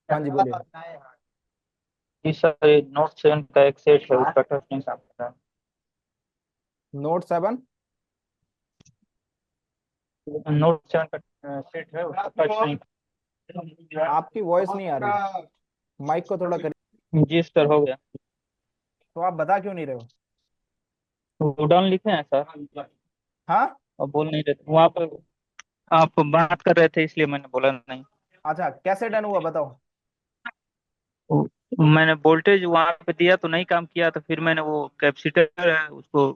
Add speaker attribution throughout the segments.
Speaker 1: हाँ जी बोलिए।
Speaker 2: जी सर, ये नोट 7 का एक सेट है, उसका टच नहीं काम कर रहा
Speaker 1: Note 7।
Speaker 2: है। नोट 7 का सेट है, उसका टच नहीं।
Speaker 1: आपकी वॉइस नहीं आ रही, माइक को थोड़ा करीब।
Speaker 2: जी सर, हो गया।
Speaker 1: तो आप बता क्यों नहीं रहे हो?
Speaker 2: वुडन लिखे हैं सर,
Speaker 1: हाँ।
Speaker 2: और बोल नहीं रहे थे वहाँ पर। आप बात कर रहे थे इसलिए मैंने बोला नहीं।
Speaker 1: अच्छा, कैसे डन हुआ बताओ।
Speaker 2: मैंने वोल्टेज वहाँ पे दिया तो नहीं काम किया, तो फिर मैंने वो कैपेसिटर है उसको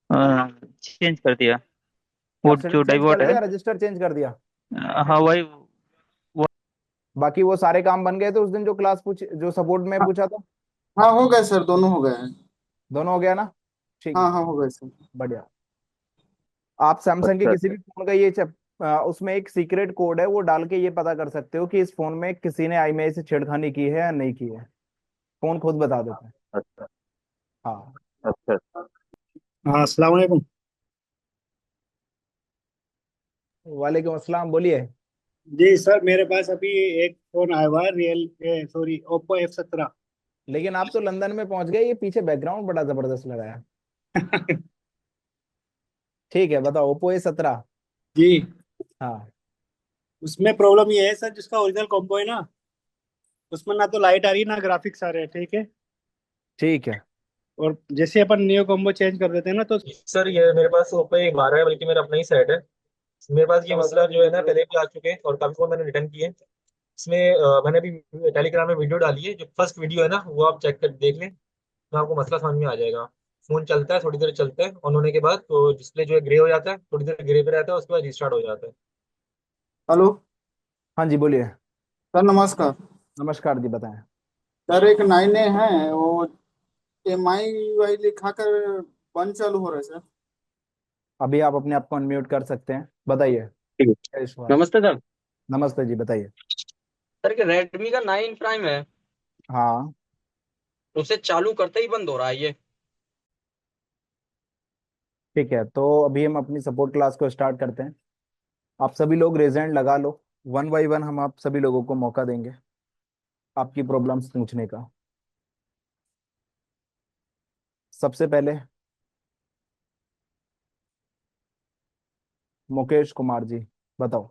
Speaker 2: चेंज कर दिया। वो
Speaker 1: कैपेसिटर
Speaker 2: जो
Speaker 1: चेंज
Speaker 2: डाइवर्ट
Speaker 1: कर
Speaker 2: है।
Speaker 1: दिया, रजिस्टर चेंज कर दिया।
Speaker 2: हाँ वही वो।
Speaker 1: बाकी वो सारे काम बन गए थे उस दिन जो क्लास पूछ, जो सपोर्ट में
Speaker 2: हाँ,
Speaker 1: पूछा था।
Speaker 3: हाँ हो गए सर, दोनों हो गए हैं।
Speaker 1: दोनों हो गया ना? ठीक है।
Speaker 3: हाँ हाँ हो गए सर।
Speaker 1: बढ़िया। आप सैमसंग के
Speaker 2: अच्छा
Speaker 1: किसी
Speaker 2: अच्छा।
Speaker 1: भी फोन का ये उसमें एक सीक्रेट कोड है, वो डाल के ये पता कर सकते हो कि इस फोन में किसी ने आईएमईआई से छेड़खानी की है या नहीं की है। फोन खुद बता देता है।
Speaker 2: अच्छा
Speaker 1: हाँ।
Speaker 2: अच्छा अच्छा।
Speaker 3: हाँ अस्सलाम वालेकुम।
Speaker 1: वालेकुम अस्सलाम, बोलिए।
Speaker 3: जी सर, मेरे पास अभी एक फोन आया हुआ है, सॉरी Oppo F17।
Speaker 1: लेकिन आप तो लंदन में पहुंच गए, ये पीछे बैकग्राउंड बड़ा जबरदस्त लगा है। ठीक है, बताओ। Oppo A17।
Speaker 3: जी।
Speaker 1: हाँ।
Speaker 3: उसमें प्रॉब्लम ये है सर, जिसका ओरिजिनल कॉम्पो है ना, उसमें ना तो लाइट आ रही है ना ग्राफिक्स आ रहे हैं, ठीक है।
Speaker 1: ठीक है।
Speaker 3: और जैसे अपन नियो कॉम्बो चेंज कर देते हैं ना तो
Speaker 4: सर ये मेरे पास ओप्पो एक 12 है, बल्कि मेरा अपना ही सेट है। मेरे पास ये मसला जो है ना पहले भी आ चुके हैं और काफी फोन मैंने रिटर्न किए हैं। इसमें मैंने अभी टेलीग्राम में वीडियो डाली है, जो फर्स्ट वीडियो है ना वो आप चेक कर देख लें, तो आपको मसला समझ में आ जाएगा। फोन चलता है, थोड़ी देर चलता है, ऑन होने के बाद तो डिस्प्ले जो है ग्रे हो जाता है, थोड़ी देर ग्रे पे रहता है, उसके बाद रिस्टार्ट हो जाता है।
Speaker 3: हेलो।
Speaker 1: हाँ जी बोलिए।
Speaker 3: सर नमस्कार।
Speaker 1: नमस्कार जी, बताएं।
Speaker 3: सर एक 9A है, वो MI लिखा कर बंद चालू हो रहा है सर।
Speaker 1: अभी आप अपने आप को अनम्यूट कर सकते हैं, बताइए
Speaker 4: ठीक
Speaker 1: क्या इशू
Speaker 4: है।
Speaker 1: है।
Speaker 4: नमस्ते सर।
Speaker 1: नमस्ते जी, बताइए।
Speaker 4: सर के रेडमी का 9 प्राइम है,
Speaker 1: हाँ।
Speaker 4: उसे चालू करते ही बंद हो रहा है ये।
Speaker 1: ठीक है, तो अभी हम अपनी सपोर्ट क्लास को स्टार्ट करते हैं। आप सभी लोग रेजेंट लगा लो। वन बाई वन हम आप सभी लोगों को मौका देंगे आपकी प्रॉब्लम्स पूछने का। सबसे पहले मुकेश कुमार जी, बताओ।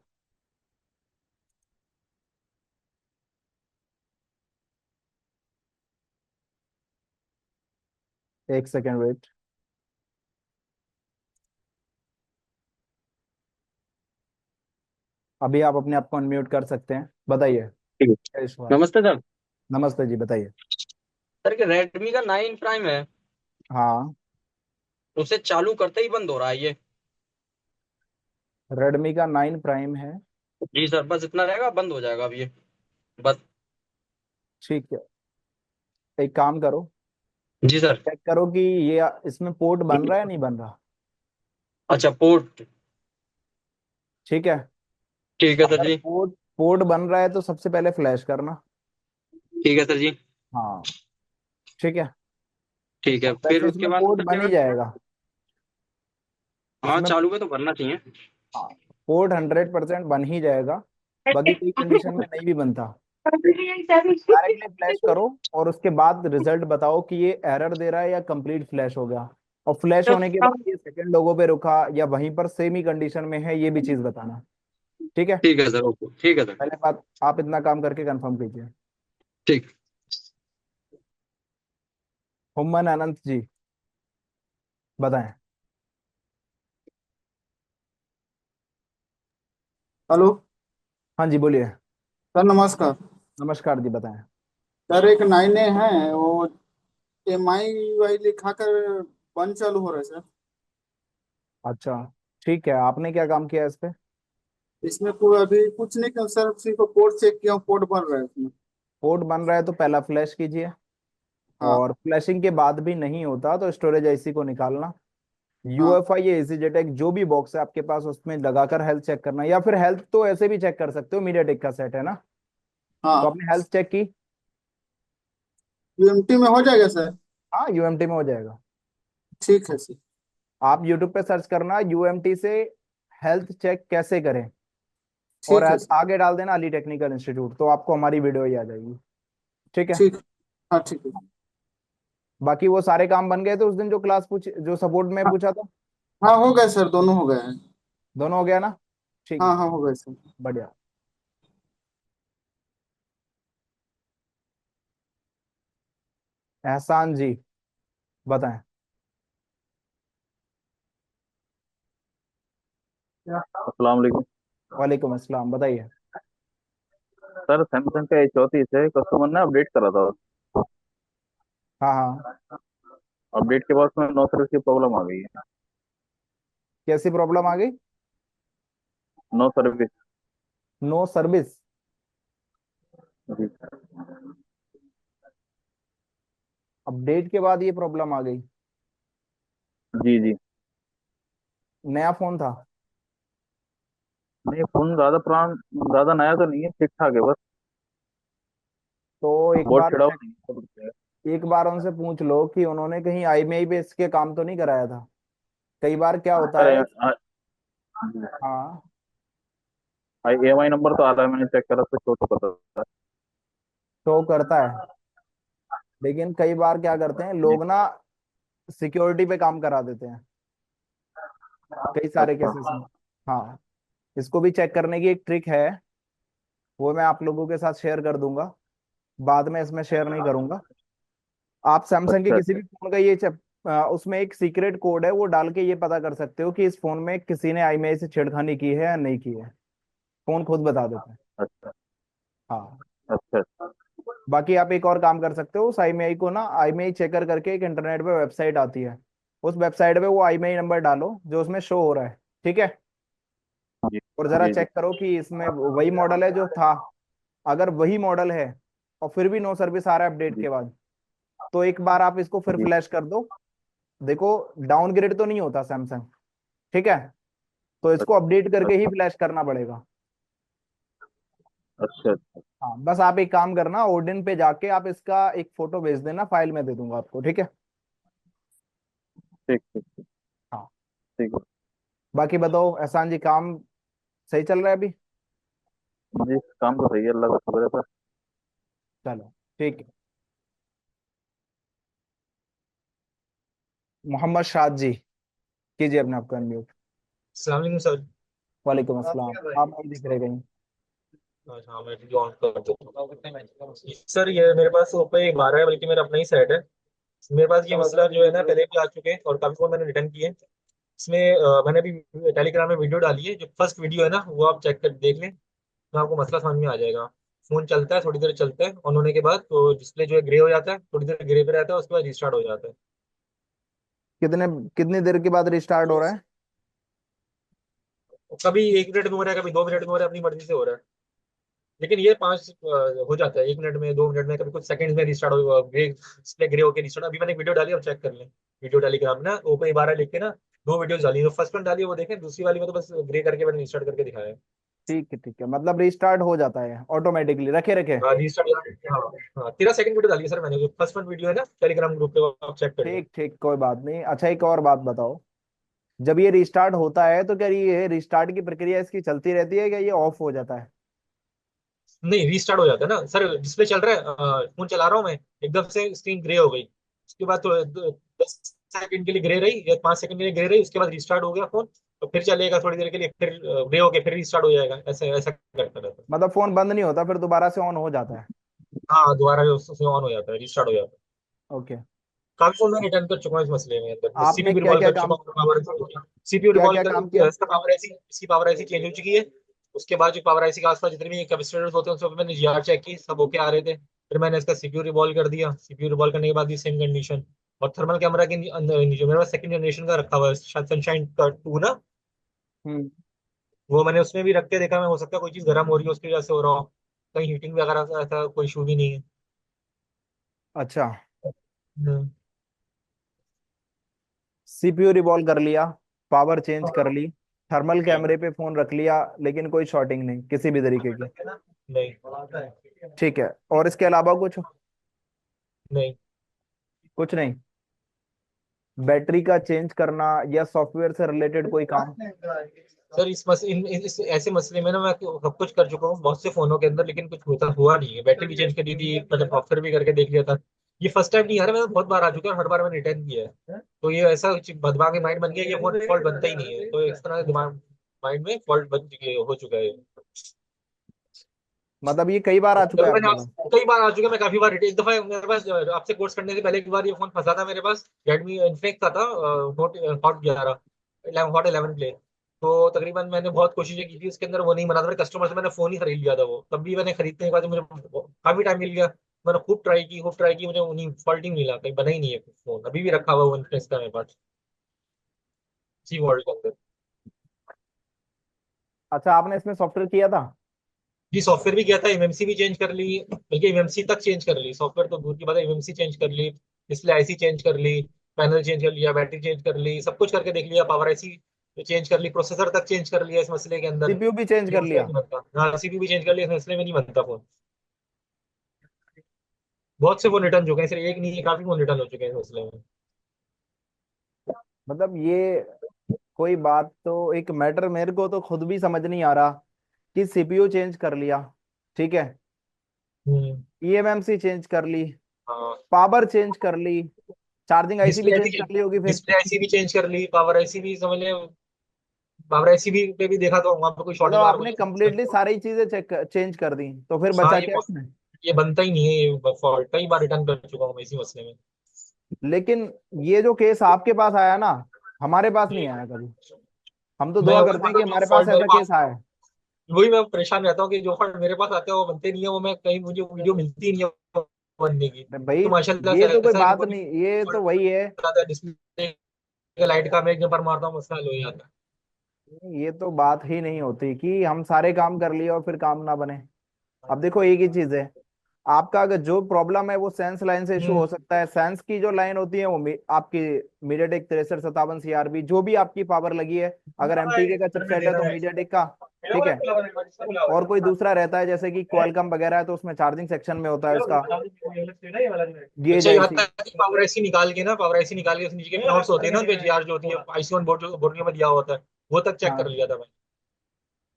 Speaker 1: 1 सेकेंड वेट। अभी आप अपने आप को अनम्यूट कर सकते हैं, बताइए
Speaker 4: ठीक
Speaker 1: क्या इशू है।
Speaker 4: है। नमस्ते सर।
Speaker 1: नमस्ते जी, बताइए।
Speaker 4: सर के रेडमी का 9 प्राइम है,
Speaker 1: हाँ।
Speaker 4: उसे चालू करते ही बंद हो रहा है ये।
Speaker 1: रेडमी का 9 प्राइम है।
Speaker 4: जी सर, बस इतना रहेगा, बंद हो जाएगा अब ये, बस।
Speaker 1: ठीक है, एक काम करो।
Speaker 4: जी सर।
Speaker 1: चेक करो कि ये इसमें पोर्ट बन रहा है नहीं बन रहा।
Speaker 4: अच्छा, पोर्ट।
Speaker 1: ठीक है।
Speaker 4: ठीक है सर
Speaker 1: अगर
Speaker 4: जी।
Speaker 1: पोर्ट पोर्ट बन रहा है तो सबसे पहले फ्लैश करना।
Speaker 4: ठीक है सर जी।
Speaker 1: हाँ। ठीक है।
Speaker 4: ठीक है, फिर
Speaker 1: वैसे
Speaker 4: उसके
Speaker 1: इसमें
Speaker 4: बाद
Speaker 1: पोर्ट
Speaker 4: क्या
Speaker 1: बन ही
Speaker 4: करेगा?
Speaker 1: जाएगा।
Speaker 4: हाँ,
Speaker 1: इसमें
Speaker 4: चालू में तो भरना चाहिए।
Speaker 1: हाँ, पोर्ट 100% बन ही जाएगा। बाकी कोई कंडीशन में नहीं भी बनता। डायरेक्टली फ्लैश करो और उसके बाद रिजल्ट बताओ कि ये एरर दे रहा है या कंप्लीट फ्लैश हो गया। और फ्लैश होने के बाद ये सेकंड लोगों पे रुका या वहीं पर सेम ही कंडीशन में है, ये भी चीज बताना। ठीक है।
Speaker 4: ठीक है सर, ओके, ठीक है सर।
Speaker 1: पहले बात, आप इतना काम करके कंफर्म कीजिए।
Speaker 4: ठीक।
Speaker 1: हुम्मन अनंत जी, बताएं।
Speaker 3: हेलो।
Speaker 1: हाँ जी बोलिए।
Speaker 3: सर नमस्कार।
Speaker 1: नमस्कार जी, बताएं।
Speaker 3: सर एक 9A है, वो MI लिखा कर बंद चालू हो रहा है सर।
Speaker 1: अच्छा, ठीक है, आपने क्या काम किया इस पे?
Speaker 3: इसमें कोई अभी कुछ नहीं कर सर, सिर्फ कोड चेक किया, कोड बन रहा है इसमें।
Speaker 1: पोर्ट बन रहा है तो पहला फ्लैश कीजिए।
Speaker 3: हाँ
Speaker 1: और फ्लैशिंग के बाद भी नहीं होता तो स्टोरेज आईसी को निकालना।
Speaker 3: हाँ
Speaker 1: यूएफआई या EasyJet जो भी बॉक्स है आपके पास उसमें लगाकर हेल्थ चेक करना, या फिर हेल्थ तो ऐसे भी चेक कर सकते हो, मीडियाटेक का सेट है ना। तो
Speaker 3: हाँ।
Speaker 1: आपने हेल्थ चेक की?
Speaker 3: UMT में हो जाएगा सर।
Speaker 1: हाँ, यूएमटी में हो जाएगा।
Speaker 3: ठीक है सर।
Speaker 1: आप यूट्यूब पे सर्च करना यूएमटी से हेल्थ चेक कैसे करें। और
Speaker 5: ठीक है सर।
Speaker 1: आगे डाल देना अली टेक्निकल इंस्टीट्यूट, तो आपको हमारी वीडियो ही आ जाएगी। ठीक है।
Speaker 5: ठीक। हाँ ठीक है।
Speaker 1: बाकी वो सारे काम बन गए थे उस दिन जो क्लास पूछ, जो सपोर्ट में
Speaker 5: हाँ
Speaker 1: पूछा था?
Speaker 5: हाँ हो गए सर, दोनों हो गए हैं।
Speaker 1: दोनों हो गया ना? ठीक
Speaker 5: हाँ
Speaker 1: है,
Speaker 5: हाँ हो गए सर।
Speaker 1: बढ़िया। एहसान जी, बताएं।
Speaker 6: अस्सलाम वालेकुम।
Speaker 1: वालेकुम अस्सलाम, बताइए।
Speaker 6: सर सैमसंग का A34 है, कस्टमर ने अपडेट करा था।
Speaker 1: हाँ हाँ।
Speaker 6: अपडेट के बाद में नो सर्विस की प्रॉब्लम आ गई है।
Speaker 1: कैसी प्रॉब्लम आ गई?
Speaker 6: No service.
Speaker 1: No service?
Speaker 6: जी।
Speaker 1: अपडेट के बाद ये प्रॉब्लम आ गई?
Speaker 6: जी जी।
Speaker 1: नया फोन था?
Speaker 6: नहीं, फोन ज्यादा पुरान, ज्यादा नया तो नहीं है, ठीक ठाक है बस।
Speaker 1: तो एक
Speaker 6: बहुत
Speaker 1: बार
Speaker 6: छिड़ा
Speaker 1: चेक,
Speaker 6: हुआ नहीं है।
Speaker 1: एक बार उनसे पूछ लो कि उन्होंने कहीं IMEI पे इसके काम तो नहीं कराया था। कई बार क्या होता
Speaker 6: सर
Speaker 1: है। हाँ,
Speaker 6: EMI नंबर तो आ रहा है, मैंने चेक करा तो शो तो पता था।
Speaker 1: शो करता है, लेकिन कई बार क्या करते हैं
Speaker 6: जी।
Speaker 1: लोग ना, सिक्योरिटी पे काम करा देते हैं कई सारे
Speaker 6: अच्छा।
Speaker 1: केसेस में। हाँ, इसको भी चेक करने की एक ट्रिक है, वो मैं आप लोगों के साथ शेयर कर दूंगा, बाद में इसमें शेयर नहीं करूंगा। आप सैमसंग के
Speaker 6: अच्छा
Speaker 1: किसी
Speaker 6: अच्छा।
Speaker 1: भी फोन का ये उसमें एक सीक्रेट कोड है, वो डाल के ये पता कर सकते हो कि इस फोन में किसी ने IMEI से छेड़खानी की है या नहीं की है। फोन खुद बता देता है।
Speaker 6: अच्छा
Speaker 1: हाँ।
Speaker 6: अच्छा। अच्छा।
Speaker 1: बाकी आप एक और काम कर सकते हो, उस IMEI को ना, IMEI चेकर करके एक इंटरनेट पे वेबसाइट आती है, उस वेबसाइट पे वो IMEI नंबर डालो जो उसमें शो हो रहा है। ठीक है।
Speaker 6: जी
Speaker 1: और जरा
Speaker 6: जी जी।
Speaker 1: चेक करो कि इसमें वही मॉडल है जो था। अगर वही मॉडल है और फिर भी नो सर्विस आ रहा है अपडेट
Speaker 6: जी
Speaker 1: के बाद, तो एक बार आप इसको फिर
Speaker 6: जी।
Speaker 1: फ्लैश कर दो। देखो, डाउनग्रेड तो नहीं होता सैमसंग। ठीक है। तो इसको अपडेट करके ही
Speaker 6: अच्छा
Speaker 1: फ्लैश करना पड़ेगा।
Speaker 6: अच्छा। अच्छा।
Speaker 1: हाँ, बस आप एक काम करना, ओडिन पे जाके आप इसका एक फोटो भेज देना, फाइल में दे दूंगा आपको। ठीक है।
Speaker 6: ठीक ठीक ठीक।
Speaker 1: हाँ।
Speaker 6: ठीक
Speaker 1: बाकी बताओ एहसान जी, काम सही चल रहा है अभी?
Speaker 6: है जी, काम तो सही है, अल्लाह का शुक्र है सर।
Speaker 1: चलो, ठीक है। मोहम्मद शाद जी, कीजिए अपने आपको अनम्यूट।
Speaker 4: अस्सलाम वालेकुम सर।
Speaker 1: वालेकुम अस्सलाम, आप नहीं दिख रहे कहीं।
Speaker 4: हाँ मैं वीडियो ऑन कर देता हूँ सर। ये मेरे पास ओप्पो A12 है, बल्कि मेरा अपना ही सेट है। मेरे पास ये मसला जो है ना पहले भी आ चुके हैं और काफी फोन मैंने रिटर्न किए हैं। इसमें मैंने अभी टेलीग्राम में वीडियो डाली है, जो फर्स्ट वीडियो है ना वो आप चेक कर देख लें, तो आपको मसला समझ में आ जाएगा। फोन चलता है, थोड़ी देर चलता है, ऑन होने के बाद तो डिस्प्ले जो है ग्रे हो जाता है, थोड़ी देर ग्रे पे रहता है, उसके बाद रिस्टार्ट हो जाता है।
Speaker 1: कितने, कितनी देर के बाद रिस्टार्ट हो रहा है?
Speaker 4: कभी 1 मिनट में हो रहा है, कभी 2 मिनट में हो रहा है, अपनी मर्जी से हो रहा है। लेकिन ये पांच हो जाता है, 1 मिनट में, 2 मिनट में, कभी कुछ सेकंड में रिस्टार्ट हो, ग्रे डिस्प्ले ग्रे होकर रिस्टार्ट। अभी मैंने वीडियो डाली, अब चेक कर लें। वीडियो टेलीग्राम में ना ओपन 12 लिख के ना 2 वीडियोस डाली, तो फर्स्ट वन डाली है वो देखें, दूसरी वाली में तो बस ग्रे करके मैंने रिस्टार्ट करके दिखाया है।
Speaker 1: ठीक है, ठीक है, मतलब रिस्टार्ट हो जाता है ऑटोमेटिकली, रखे रखे।
Speaker 4: रिस्टार्ट, हाँ। हाँ 13 सेकंड वीडियो डाली है सर मैंने, जो फर्स्ट वन वीडियो है ना टेलीग्राम ग्रुप पे, वो आप चेक कर लें।
Speaker 1: ठीक ठीक, कोई बात नहीं। अच्छा, एक और बात बताओ, जब ये रिस्टार्ट होता है तो क्या ये रिस्टार्ट की प्रक्रिया इसकी चलती रहती है, क्या ये ऑफ हो जाता है?
Speaker 4: नहीं, रीस्टार्ट हो जाता है ना सर। डिस्प्ले चल रहा है, फोन चला रहा हूँ मैं, एकदम से स्क्रीन ग्रे हो गई, उसके बाद तो 10 सेकंड के लिए ग्रे रही या 5 सेकंड के लिए ग्रे रही, उसके बाद रिस्टार्ट हो गया फोन, तो फिर चलेगा थोड़ी देर के लिए, फिर ग्रे हो गया, फिर रिस्टार्ट हो जाएगा, ऐसा ऐसा करता रहता है।
Speaker 1: मतलब फोन बंद नहीं होता, फिर दोबारा से ऑन हो जाता है?
Speaker 4: हाँ दोबारा उससे ऑन हो जाता है, रिस्टार्ट हो जाता है।
Speaker 1: ओके।
Speaker 4: काफी फोन मैं रिटर्न कर चुका हूँ इस मसले में, अंदर
Speaker 1: आपने
Speaker 4: सीपीयू भी
Speaker 1: क्या
Speaker 4: रिवॉल्व
Speaker 1: क्या
Speaker 4: कर चुका
Speaker 1: काम,
Speaker 4: हूँ, पावर सीपीयू
Speaker 1: क्या
Speaker 4: रिवॉल्व
Speaker 1: क्या
Speaker 4: कर,
Speaker 1: काम किया?
Speaker 4: इसका पावर ऐसी, इसकी पावर ऐसी चेंज हो चुकी है। उसके बाद जो पावर आईसी के आसपास जितने भी कैपेसिटर्स होते हैं, उन सब पे मैंने जीआर चेक की, सब ओके आ रहे थे। फिर मैंने इसका सीपीयू रिवॉल्व कर दिया, सीपीयू रिवॉल्व करने के बाद भी सेम कंडीशन। और थर्मल कैमरा के अंदर जो मेरे पास सेकंड जनरेशन का रखा हुआ है, शायद सनशाइन का 2 ना,
Speaker 1: हम्म।
Speaker 4: वो मैंने उसमें भी रख के देखा, मैं हो सकता है कोई चीज गर्म हो रही है उसकी वजह से हो रहा हो, कहीं हीटिंग वगैरह का ऐसा कोई इशू भी नहीं है।
Speaker 1: अच्छा,
Speaker 4: हम्म।
Speaker 1: CPU रिवॉल्व कर लिया, पावर चेंज कर ली, थर्मल
Speaker 4: नहीं
Speaker 1: कैमरे पे फोन रख लिया, लेकिन कोई शॉर्टिंग नहीं किसी भी तरीके की?
Speaker 4: नहीं
Speaker 1: ठीक है, और इसके अलावा कुछ?
Speaker 4: नहीं।
Speaker 1: कुछ नहीं। बैटरी का चेंज करना या सॉफ्टवेयर से रिलेटेड कोई काम?
Speaker 4: सर इस ऐसे मसले में ना मैं सब कुछ कर चुका हूँ बहुत से फोनों के अंदर, लेकिन कुछ होता हुआ नहीं है। बैटरी भी चेंज करी थी, मतलब सॉफ्टवेयर भी करके देख लिया था। ये फर्स्ट टाइम नहीं आ रहा, मैं बहुत बार आ चुका है, हर बार मैंने रिटर्न किया है। तो ये ऐसा दिमाग में माइंड बन गया, ये फोन फॉल्ट बनता ही नहीं है, तो इस तरह दिमाग माइंड में फॉल्ट बन चुके हो चुका है।
Speaker 1: मतलब ये कई बार आ चुका है
Speaker 4: तकरीबन
Speaker 1: आपके पास?
Speaker 4: कई बार आ चुका है, मैं काफी बार एक दफा मेरे पास आपसे कोर्स करने से पहले एक बार ये फोन फंसा था मेरे पास। रेडमी इन्फिनिक्स का था, नोट हॉट 11, हॉट 11 प्ले। तो तकरीबन मैंने बहुत कोशिशें की थी उसके अंदर, वो नहीं बना था। मेरे कस्टमर से मैंने फोन ही खरीद लिया था, वो तब भी मैंने खरीदने के बाद मुझे काफी टाइम मिल गया। मैंने खूब ट्राई की, मुझे उन्हीं फॉल्ट ही नहीं मिला, कहीं बना ही नहीं है फोन, अभी भी रखा हुआ है वो इन्फिनिक्स का मेरे पास, इसी मॉडल के अंदर।
Speaker 1: अच्छा, आपने इसमें सॉफ्टवेयर किया था?
Speaker 4: जी सॉफ्टवेयर भी किया था, एमएमसी भी चेंज कर ली, बल्कि एमएमसी तक चेंज कर ली, सॉफ्टवेयर तो दूर की बात है, एमएमसी चेंज कर ली, डिस्प्ले आईसी चेंज कर ली, पैनल चेंज कर लिया, बैटरी चेंज कर ली, सब कुछ करके देख लिया, पावर आईसी चेंज कर ली, प्रोसेसर तक चेंज कर लिया इस मसले के अंदर।
Speaker 1: सीपीयू भी चेंज
Speaker 4: ये
Speaker 1: कर
Speaker 4: मसला
Speaker 1: लिया?
Speaker 4: नहीं बनता, हाँ सीपीयू भी चेंज कर लिया, इस मसले में नहीं बनता फोन। बहुत से फोन रिटर्न चुके हैं, सिर्फ एक नहीं है, काफी फोन रिटर्न हो चुके हैं इस मसले में।
Speaker 1: मतलब ये कोई बात, तो एक मैटर मेरे को तो खुद भी समझ नहीं आ रहा कि सीपीयू चेंज कर लिया, ठीक है,
Speaker 4: हम्म।
Speaker 1: ईएमएमसी चेंज कर ली,
Speaker 4: हाँ
Speaker 1: पावर चेंज कर ली, चार्जिंग आईसी भी
Speaker 4: डिस्प्ले
Speaker 1: चेंज कर ली होगी फिर।
Speaker 4: डिस्प्ले आईसी भी चेंज कर ली, पावर आईसी भी समझ ले, पावर आईसी भी पे भी देखा तो वहां पे कोई
Speaker 1: मतलब
Speaker 4: शॉर्टेज वगैरह
Speaker 1: आपने
Speaker 4: कुछ।
Speaker 1: कंप्लीटली सारी चीजें चेक चेंज कर दी, तो फिर
Speaker 4: हाँ
Speaker 1: बचा क्या इसमें?
Speaker 4: ये बनता ही नहीं है, ये फॉल्ट कई बार रिटर्न कर चुका हूँ मैं इसी मसले में।
Speaker 1: लेकिन ये जो केस आपके पास आया ना, हमारे पास नहीं आया कभी। हम तो
Speaker 4: मैं
Speaker 1: दुआ
Speaker 4: वही
Speaker 1: करते हैं कि
Speaker 4: मतलब जो
Speaker 1: हमारे पास
Speaker 4: फॉल्ट मेरे
Speaker 1: ऐसा
Speaker 4: पास,
Speaker 1: केस आए।
Speaker 4: वही मैं परेशान रहता हूँ कि जो फॉल्ट मेरे पास आते हैं वो बनते नहीं है, वो मैं कहीं मुझे वीडियो मिलती ही नहीं है बनने की।
Speaker 1: अरे भाई,
Speaker 4: तो माशाल्लाह से
Speaker 1: ये तो कोई
Speaker 4: ऐसा है कि
Speaker 1: बात
Speaker 4: कोई
Speaker 1: नहीं, ये तो
Speaker 4: फॉल्ट
Speaker 1: वही है।
Speaker 4: आता है, डिस्प्ले लाइट का मैं एक नंबर मारता हूँ, मसला हल हो जाता है।
Speaker 1: ये तो बात ही नहीं होती कि हम सारे काम कर लिए और फिर काम ना बने। अब देखो, एक ही चीज है, आपका अगर जो प्रॉब्लम है वो सेंस लाइन से इशू
Speaker 4: हम्म।
Speaker 1: हो सकता है। सेंस की जो लाइन होती है वो आपकी मीडियाटेक 6357 CRB, जो भी आपकी पावर लगी है, अगर एमटीके का चिपसेट है तो मीडियाटेक का, ठीक है। और कोई दूसरा रहता है जैसे कि क्वालकॉम वगैरह है, तो उसमें चार्जिंग सेक्शन में होता है उसका गेज
Speaker 4: अच्छा यहाँ
Speaker 1: आईसी।
Speaker 4: तक कि पावर आईसी निकाल के ना, पावर आईसी निकाल के उस नीचे के पिनऑट्स होते हैं ना, उन पे जीआर जो होती है आईसी ऑन बोर्ड जो बोर्ड में दिया होता है, वो तक चेक कर
Speaker 1: हाँ।
Speaker 4: लिया था मैं।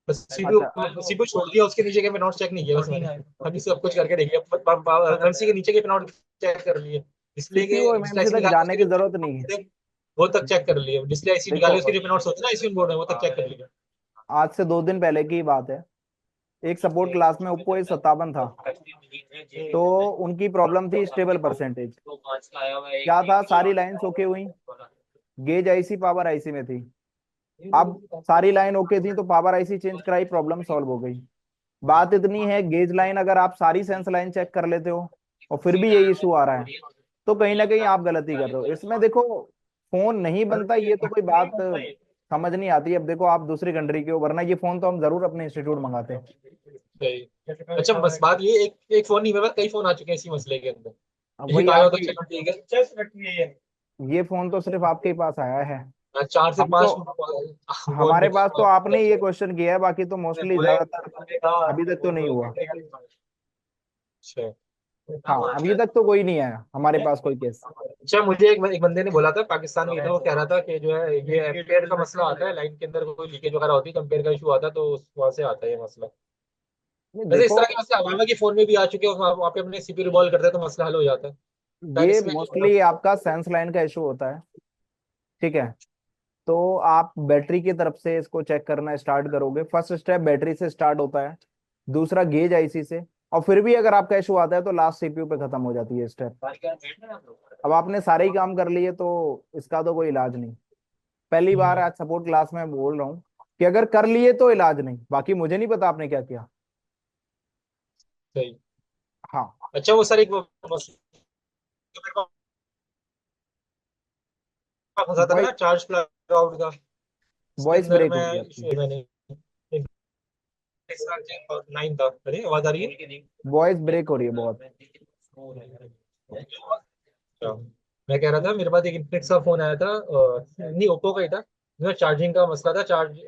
Speaker 4: बस सीपीयू
Speaker 1: अच्छा।
Speaker 4: सीपीयू छोड़ दिया, उसके नीचे के पिनऑट चेक नहीं किया बस मैंने। अभी सब कुछ करके देख लिया, एमसी के नीचे के पिनऑट चेक कर लिए, डिस्प्ले के
Speaker 1: सीपीयू और
Speaker 4: डिस्प्ले
Speaker 1: एमएमसी
Speaker 4: आईसी
Speaker 1: तक
Speaker 4: निकाल के
Speaker 1: जाने
Speaker 4: उसके
Speaker 1: की
Speaker 4: जो
Speaker 1: जरूरत नहीं है।
Speaker 4: पिनऑट थे वो तक चेक कर लिए, डिस्प्ले आईसी
Speaker 1: देखो,
Speaker 4: निकाले उसके जो पिनऑट्स होते हैं ना आईसी ऑन बोर्ड में, वो तक चेक कर लिया।
Speaker 1: आज से 2 दिन पहले की बात है, एक सपोर्ट क्लास में ओप्पो A57 था, तो उनकी प्रॉब्लम थी स्टेबल परसेंटेज। क्या था, सारी लाइंस ओके हुई, गेज आईसी पावर आईसी में थी। अब सारी लाइन ओके थी तो पावर आईसी चेंज कराई, प्रॉब्लम सॉल्व हो गई। बात इतनी है, गेज लाइन अगर आप सारी सेंस लाइन चेक कर लेते हो और फिर भी यही इशू आ रहा है, तो कहीं ना कहीं आप गलती कर रहे हो इसमें। देखो, फोन नहीं बनता ये तो कोई बात समझ नहीं आती। अब देखो, आप दूसरी कंट्री के हो, वरना ये फोन तो हम जरूर अपने इंस्टीट्यूट मंगाते हैं।
Speaker 4: सही। अच्छा बस बात ये, एक एक फोन नहीं, मेरे पास कई फोन आ चुके हैं इसी मसले के
Speaker 1: अब
Speaker 4: अंदर।
Speaker 1: वही
Speaker 4: एक आया तो
Speaker 1: आपकी,
Speaker 4: चलो ठीक है।
Speaker 1: ये फोन तो सिर्फ आपके ही पास आया है।
Speaker 4: चार से
Speaker 1: हम तो,
Speaker 4: पांच फोन
Speaker 1: हमारे पास तो आपने ये क्वेश्चन किया है, बाकी तो मोस्टली ज्यादातर अभी तक तो नहीं हुआ।
Speaker 4: अच्छा।
Speaker 1: हाँ, अभी तक तो कोई नहीं आया हमारे पास कोई केस।
Speaker 4: अच्छा मुझे एक बंदे ने बोला था, पाकिस्तान में था, वो कह रहा था कि जो है ये एम्पेयर का मसला आता है, लाइन के अंदर कोई लीकेज वगैरह होती है तो एम्पेयर का इशू आता है, तो वहां से आता है ये मसला।
Speaker 1: नहीं,
Speaker 4: वैसे इस
Speaker 1: देखो,
Speaker 4: तरह के मसले हमारे के फोन में भी आ चुके हैं, वहाँ पे अपने सीपीयू रिवॉल्व करते हैं तो मसला हल हो जाता है। शायद
Speaker 1: ये
Speaker 4: इसमें
Speaker 1: मोस्टली आपका सेंस लाइन का इशू होता है, ठीक है। तो आप बैटरी की तरफ से इसको चेक करना स्टार्ट करोगे। फर्स्ट स्टेप बैटरी से स्टार्ट होता है, दूसरा गेज आईसी से, और फिर भी अगर आपका इशू आता है तो लास्ट सीपीयू पे खत्म हो जाती है स्टेप। अब आपने सारे ही काम कर लिए तो इसका तो कोई इलाज नहीं। पहली बार आज सपोर्ट क्लास में बोल रहा हूँ कि अगर कर लिए तो इलाज नहीं, बाकी मुझे नहीं पता आपने क्या किया।
Speaker 4: सही।
Speaker 1: हाँ।
Speaker 4: अच्छा वो सर एक फंसा था
Speaker 1: वॉइस
Speaker 4: ना चार्ज प्लग आउट का, इसके
Speaker 1: वॉइस
Speaker 4: अंदर
Speaker 1: ब्रेक हो
Speaker 4: मैं
Speaker 1: गई आपकी।
Speaker 4: मैंने 9 था। अरे आवाज आ रही है?
Speaker 1: वॉइस ब्रेक हो रही है बहुत।
Speaker 4: अच्छा, मैं कह रहा था मेरे पास एक इन्फिनिक्स का फोन आया था, नहीं ओप्पो का ही था, जिसमें चार्जिंग का मसला था, चार्ज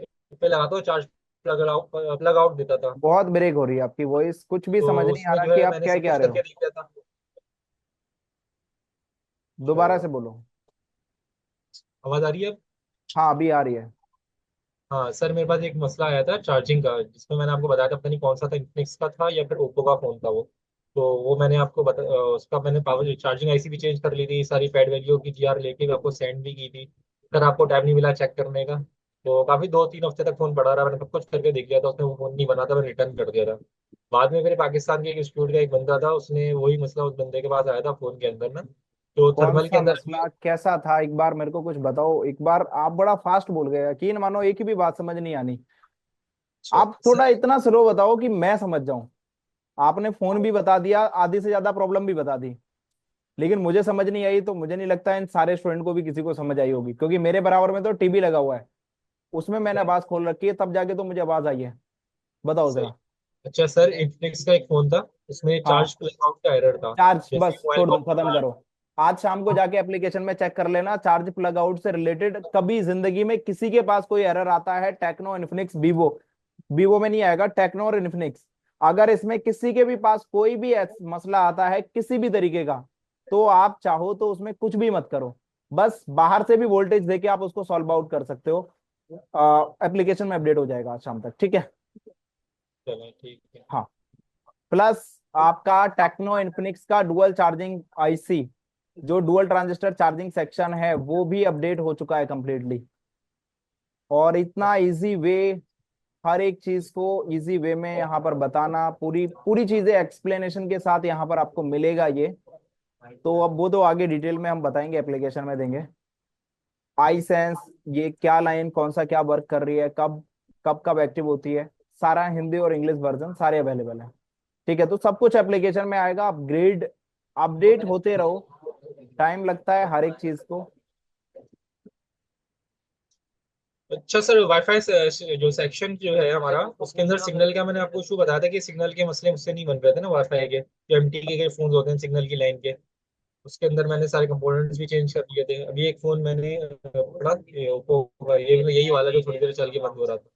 Speaker 4: पे लगाता हूँ चार्ज प्लग आउट देता था।
Speaker 1: बहुत ब्रेक हो रही है आपकी वॉइस, कुछ भी
Speaker 4: तो
Speaker 1: समझ नहीं आ
Speaker 4: उसमें
Speaker 1: रहा
Speaker 4: जो
Speaker 1: कि
Speaker 4: है
Speaker 1: आप
Speaker 4: मैंने
Speaker 1: क्या
Speaker 4: सब
Speaker 1: कह
Speaker 4: कुछ
Speaker 1: रहे
Speaker 4: करके
Speaker 1: हो।
Speaker 4: देख लिया था।
Speaker 1: दोबारा से बोलो।
Speaker 4: आवाज आ रही है अब?
Speaker 1: हाँ, अभी आ रही है।
Speaker 4: हाँ सर, मेरे पास एक मसला आया था चार्जिंग का, जिसमें मैंने आपको बताया था, पता नहीं कौन सा था, इन्फिनिक्स का था या फिर ओप्पो का फोन था वो। तो वो मैंने आपको उसका मैंने पावर चार्जिंग आईसी भी चेंज कर ली थी, सारी पैड वैल्यू की जीआर लेके आपको सेंड भी की थी। सर आपको टाइम नहीं मिला चेक करने का। तो काफी 2-3 हफ्ते तक फोन पड़ा रहा, मैंने सब कुछ करके देख लिया था, उसने वो फोन नहीं बना था, मैंने रिटर्न कर दिया था। बाद में फिर पाकिस्तान के एक इंस्टीट्यूट का एक बंदा था, उसने वही मसला उस बंदे के पास आया था फोन के अंदर ना, तो
Speaker 1: कौन
Speaker 4: थर्मल के
Speaker 1: सा
Speaker 4: अंदर
Speaker 1: मसला, कैसा था, एक बार मेरे को कुछ बताओ। एक बार आप बड़ा फास्ट बोल गए, यकीन मानो एक ही भी बात समझ नहीं आनी। आप थोड़ा
Speaker 4: सर।
Speaker 1: इतना स्लो बताओ कि मैं समझ जाऊं। आपने फोन भी बता दिया, आधी से ज्यादा प्रॉब्लम भी बता दी, लेकिन मुझे समझ नहीं आई, तो मुझे नहीं लगता इन सारे स्टूडेंट को भी किसी को समझ आई होगी, क्योंकि मेरे बराबर में तो टीवी लगा हुआ है, उसमें मैंने आवाज खोल रखी है, तब जाके तो मुझे आवाज आई है। बताओ
Speaker 4: सही।
Speaker 1: जरा।
Speaker 4: अच्छा सर, इन्फिनिक्स का एक फोन था, उसमें
Speaker 1: हाँ,
Speaker 4: चार्ज प्लग आउट का एरर था।
Speaker 1: चार्ज
Speaker 4: जैसे
Speaker 1: बस
Speaker 4: मोबाइल
Speaker 1: छोड़
Speaker 4: को
Speaker 1: दो, खत्म करो। आज शाम को जाके एप्लीकेशन में चेक कर लेना, चार्ज प्लग आउट से रिलेटेड कभी जिंदगी में किसी के पास कोई एरर आता है, टेक्नो, इन्फिनिक्स, वीवो, वीवो में नहीं आएगा, टेक्नो और इन्फिनिक्स। अगर इसमें किसी के भी पास कोई भी मसला आता है किसी भी तरीके का, तो आप चाहो तो उसमें कुछ भी मत करो, बस बाहर से भी वोल्टेज देके आप उसको सॉल्व आउट कर सकते हो। एप्लीकेशन में अपडेट हो जाएगा आज शाम तक, ठीक है।
Speaker 4: चलो ठीक है।
Speaker 1: हाँ, प्लस आपका टेक्नो इन्फिनिक्स का डुअल चार्जिंग आईसी, जो डुअल ट्रांजिस्टर चार्जिंग सेक्शन है, वो भी अपडेट हो चुका है कंप्लीटली। और इतना इजी वे, हर एक चीज को इजी वे में यहाँ पर बताना, पूरी पूरी चीजें एक्सप्लेनेशन के साथ यहाँ पर आपको मिलेगा ये। तो अब वो तो आगे डिटेल में हम बताएंगे, एप्लीकेशन में देंगे। आई सेंस, ये क्या लाइन कौन सा क्या वर्क कर रही है, कब कब कब एक्टिव होती है, सारा हिंदी और इंग्लिश वर्जन सारे अवेलेबल है। ठीक है, तो सब कुछ एप्लीकेशन में आएगा। अपग्रेड, अपडेट होते रहो, टाइम लगता है हर एक चीज को।
Speaker 4: अच्छा सर, वाईफाई जो सेक्शन जो है हमारा, उसके अंदर सिग्नल का मैंने आपको इशू बताया था कि सिग्नल के मसले मुझसे नहीं बन रहे थे ना वाईफाई के, जो एमटी के फोन होते हैं सिग्नल की लाइन के। उसके अंदर मैंने सारे कंपोनेंट्स भी चेंज कर दिए थे। अभी एक फोन मैंने पड़ा, ये ओप्पो का, ये यही वाला जो थोड़ी देर चल के बंद हो रहा था।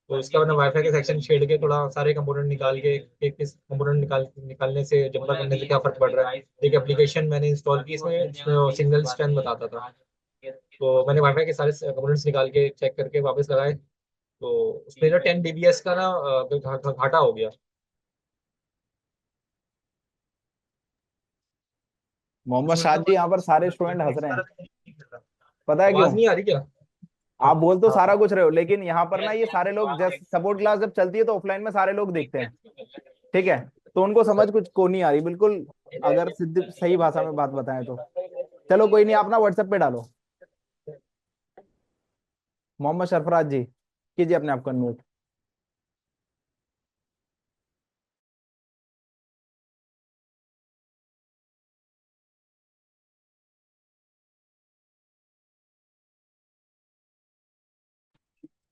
Speaker 4: तो इसका मैंने वाईफाई के सेक्शन छेड़ के थोड़ा सारे कंपोनेंट निकाल के, एक किस कंपोनेंट निकालने से, जंपर करने से क्या फर्क पड़ रहा है। एक एप्लीकेशन मैंने इंस्टॉल की, इसमें सिग्नल स्ट्रेंथ बताता था। तो मैंने वाईफाई के सारे कंपोनेंट्स निकाल के चेक करके वापस लगाए, तो उसमें ना 10 dBs का ना घाटा हो गया।
Speaker 1: मोहम्मद
Speaker 4: इसमें
Speaker 1: शाद जी, यहाँ पर सारे स्टूडेंट हंस रहे हैं, पता है
Speaker 4: आवाज
Speaker 1: क्यों?
Speaker 4: नहीं आ रही क्या?
Speaker 1: आप बोल तो
Speaker 4: हाँ।
Speaker 1: सारा कुछ रहे हो, लेकिन यहाँ पर ना ये सारे लोग, जैसे सपोर्ट क्लास जब चलती है तो ऑफलाइन में सारे लोग देखते हैं, ठीक है, तो उनको समझ कुछ को नहीं आ रही बिल्कुल, अगर सिद्ध सही भाषा में बात बताएं तो। चलो कोई नहीं, आप ना व्हाट्सएप पे डालो। मोहम्मद सरफराज जी, कीजिए अपने आप को अनम्यूट।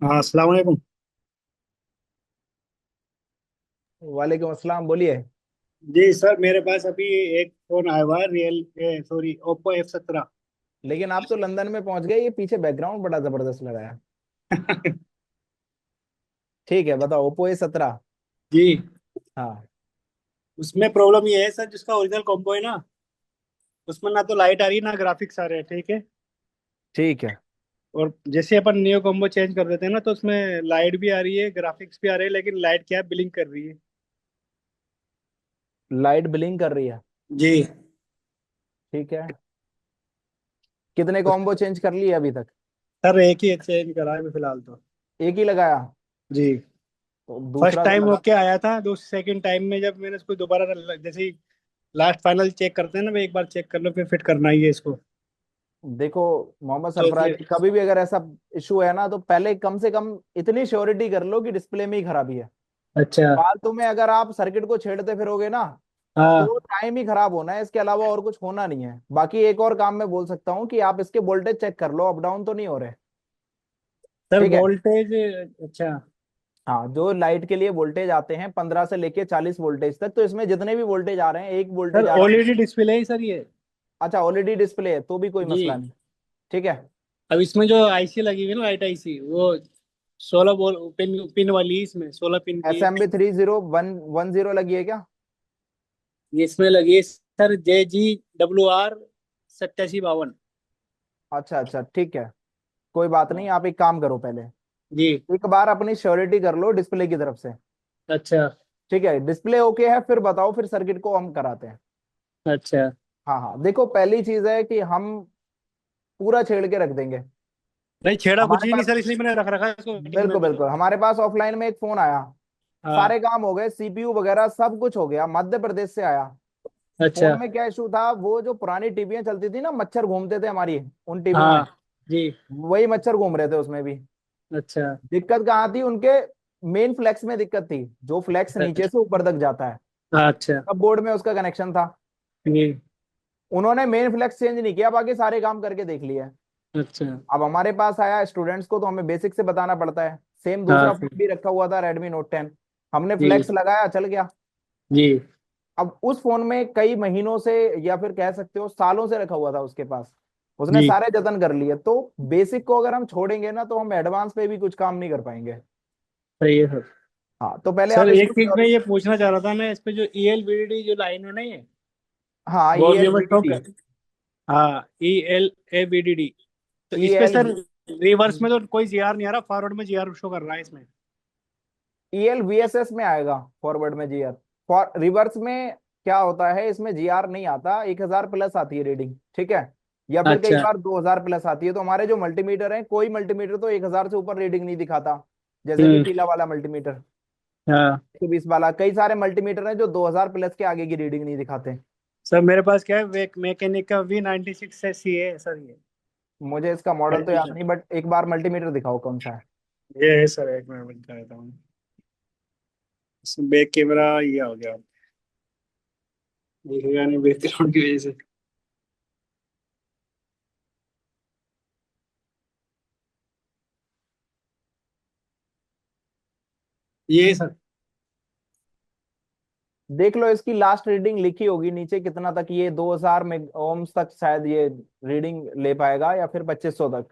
Speaker 3: हाँ, अस्सलाम वालेकुम।
Speaker 1: वालेकुम अस्सलाम, बोलिए।
Speaker 3: जी सर, मेरे पास अभी एक फोन आया हुआ है, सॉरी, ओप्पो F17।
Speaker 1: लेकिन आप तो लंदन में पहुंच गए, ये पीछे बैकग्राउंड बड़ा जबरदस्त लगाया। ठीक है, बताओ, ओप्पो A17।
Speaker 3: जी।
Speaker 1: हाँ,
Speaker 3: उसमें प्रॉब्लम ये है सर, जिसका ओरिजिनल कॉम्बो है ना, उसमें ना तो लाइट आ रही ना ग्राफिक्स आ रहे हैं, ठीक है।
Speaker 1: ठीक है।
Speaker 3: और जैसे अपन नियो कॉम्बो चेंज कर देते हैं ना, तो उसमें लाइट भी आ रही है, ग्राफिक्स भी आ रहे हैं, लेकिन लाइट क्या है, बिलिंग कर रही है।
Speaker 1: लाइट ब्लिंक कर रही है।
Speaker 3: जी।
Speaker 1: ठीक है, कितने कॉम्बो चेंज कर लिए अभी तक?
Speaker 3: सर एक ही चेंज करा है अभी फिलहाल तो।
Speaker 1: एक ही लगाया?
Speaker 3: जी।
Speaker 1: तो
Speaker 3: फर्स्ट
Speaker 1: दूसरा तो
Speaker 3: टाइम
Speaker 1: लगा।
Speaker 3: ओके आया था, सेकंड टाइम में जब मैंने इसको दोबारा जैसे ही लास्ट फाइनल चेक करते हैं ना, मैं एक बार चेक कर लो फिर फिट करना ही है इसको।
Speaker 1: देखो मोहम्मद
Speaker 3: तो
Speaker 1: सरफराज जी, कभी भी अगर ऐसा इशू है ना, तो पहले कम से कम इतनी श्योरिटी कर लो कि डिस्प्ले में ही खराबी है।
Speaker 3: अच्छा।
Speaker 1: फालतू में अगर आप सर्किट को छेड़ते फिरोगे ना,
Speaker 3: हाँ।
Speaker 1: तो टाइम ही खराब होना है, इसके अलावा और कुछ होना नहीं है। बाकी एक और काम मैं बोल सकता हूँ कि आप इसके वोल्टेज चेक कर लो, अप डाउन तो नहीं हो रहे।
Speaker 3: सर
Speaker 1: ठीक है।
Speaker 3: वोल्टेज। अच्छा।
Speaker 1: हाँ, जो लाइट के लिए वोल्टेज आते हैं 15 से लेके 40 वोल्टेज तक, तो इसमें जितने भी वोल्टेज आ रहे हैं, एक
Speaker 3: सर
Speaker 1: वोल्टेज आ रहा है।
Speaker 3: ओएलईडी डिस्प्ले है सर ये।
Speaker 1: अच्छा, ओएलईडी डिस्प्ले है तो भी कोई
Speaker 3: जी।
Speaker 1: मसला नहीं। ठीक है।
Speaker 3: अब इसमें जो आईसी लगी हुई है ना, लाइट आईसी, वो 16 पिन पिन वाली है, इसमें 16 पिन की
Speaker 1: एस
Speaker 3: है।
Speaker 1: एम बी 30 110 लगी है क्या?
Speaker 3: ये इसमें लगी है सर, JG WR 8752।
Speaker 1: अच्छा अच्छा, ठीक है, कोई बात नहीं, आप एक काम करो पहले,
Speaker 3: जी।
Speaker 1: एक बार अपनी श्योरिटी कर लो डिस्प्ले की तरफ से।
Speaker 3: अच्छा।
Speaker 1: ठीक है, डिस्प्ले ओके है, फिर बताओ, फिर सर्किट को हम कराते हैं।
Speaker 3: अच्छा।
Speaker 1: हाँ हाँ, देखो पहली चीज है कि हम पूरा छेड़ के रख देंगे।
Speaker 3: नहीं छेड़ा कुछ
Speaker 1: हमारे
Speaker 3: ही नहीं
Speaker 1: पास,
Speaker 3: सर, इसलिए मैंने रख रखा है इसको वेटिंग में
Speaker 1: बिल्कुल
Speaker 3: अभी।
Speaker 1: बिल्कुल, हमारे पास ऑफलाइन में एक फोन आया,
Speaker 3: हाँ।
Speaker 1: सारे काम हो गए, सीपीयू वगैरह सब कुछ हो गया, मध्य प्रदेश से आया।
Speaker 3: अच्छा।
Speaker 1: फोन में क्या इशू था, वो जो पुरानी टीवियां चलती थी ना, मच्छर घूमते थे हमारी उन टीवियों में,
Speaker 3: हाँ। जी।
Speaker 1: वही मच्छर घूम रहे थे उसमें भी।
Speaker 3: अच्छा।
Speaker 1: दिक्कत कहाँ थी, उनके मेन फ्लैक्स में दिक्कत थी, जो फ्लैक्स नीचे से ऊपर तक जाता है,
Speaker 3: अच्छा।
Speaker 1: सब बोर्ड में उसका कनेक्शन था।
Speaker 3: जी।
Speaker 1: उन्होंने मेन फ्लैक्स चेंज नहीं किया, बाकी सारे काम करके देख लिए।
Speaker 3: अच्छा।
Speaker 1: अब हमारे पास आया स्टूडेंट्स को, तो हमें बेसिक से बताना पड़ता है। सेम
Speaker 3: हाँ
Speaker 1: दूसरा फोन
Speaker 3: सर।
Speaker 1: भी रखा हुआ था, Redmi Note 10, हमने
Speaker 3: जी।
Speaker 1: फ्लैक्स लगाया, चल गया।
Speaker 3: जी।
Speaker 1: अब उस फोन में कई महीनों से, या फिर कह सकते हो सालों से रखा हुआ था उसके पास, उसने
Speaker 3: जी।
Speaker 1: सारे जतन कर लिए। तो बेसिक को अगर हम छोड़ेंगे ना, तो हम एडवांस पे भी कुछ काम नहीं कर पाएंगे।
Speaker 3: सही है सर।
Speaker 1: हाँ, तो पहले
Speaker 3: सर
Speaker 1: आप
Speaker 3: एक
Speaker 1: इसको
Speaker 3: चीज मैं ये पूछना चाह रहा था, मैं इस पे जो ELVDD जो लाइन है ना, ये
Speaker 1: हाँ,
Speaker 3: वो
Speaker 1: ई
Speaker 3: अभी
Speaker 1: एल
Speaker 3: हमें
Speaker 1: बी डी
Speaker 3: शो
Speaker 1: टी
Speaker 3: कर। हाँ, ELAVDD। तो
Speaker 1: ई
Speaker 3: इस पे
Speaker 1: एल
Speaker 3: सर रिवर्स में तो कोई GR नहीं आ रहा, फॉरवर्ड में GR शो कर रहा है इसमें।
Speaker 1: ELVSS में आएगा, फॉरवर्ड में GR। फॉर रिवर्स में क्या होता है, इसमें GR नहीं आता, 1000 प्लस आती है रीडिंग, ठीक है, या फिर कई
Speaker 3: अच्छा।
Speaker 1: बार 2000 प्लस आती है। तो हमारे जो मल्टीमीटर है, कोई मल्टीमीटर तो 1000 से ऊपर रीडिंग नहीं दिखाता, जैसे कि
Speaker 3: हम्म।
Speaker 1: पीला वाला मल्टीमीटर,
Speaker 3: हाँ।
Speaker 1: 120 वाला। कई सारे मल्टीमीटर हैं जो 2000 प्लस के आगे की रीडिंग नहीं दिखाते।
Speaker 3: सर मेरे पास क्या है, मैकेनिक का V96 से CA है सर ये।
Speaker 1: मुझे इसका मॉडल तो याद नहीं, बट एक बार मल्टीमीटर दिखाओ कौन सा है।
Speaker 3: ये है सर, एक मिनट बता देता हूँ। इसमें बैक कैमरा ये हो गया, दिखेगा नहीं बैकग्राउंड की वजह से। ये है सर।
Speaker 1: देख लो, इसकी लास्ट रीडिंग लिखी होगी नीचे कितना तक, ये 2000 में ओम्स तक शायद ये रीडिंग ले पाएगा, या फिर 2500 तक।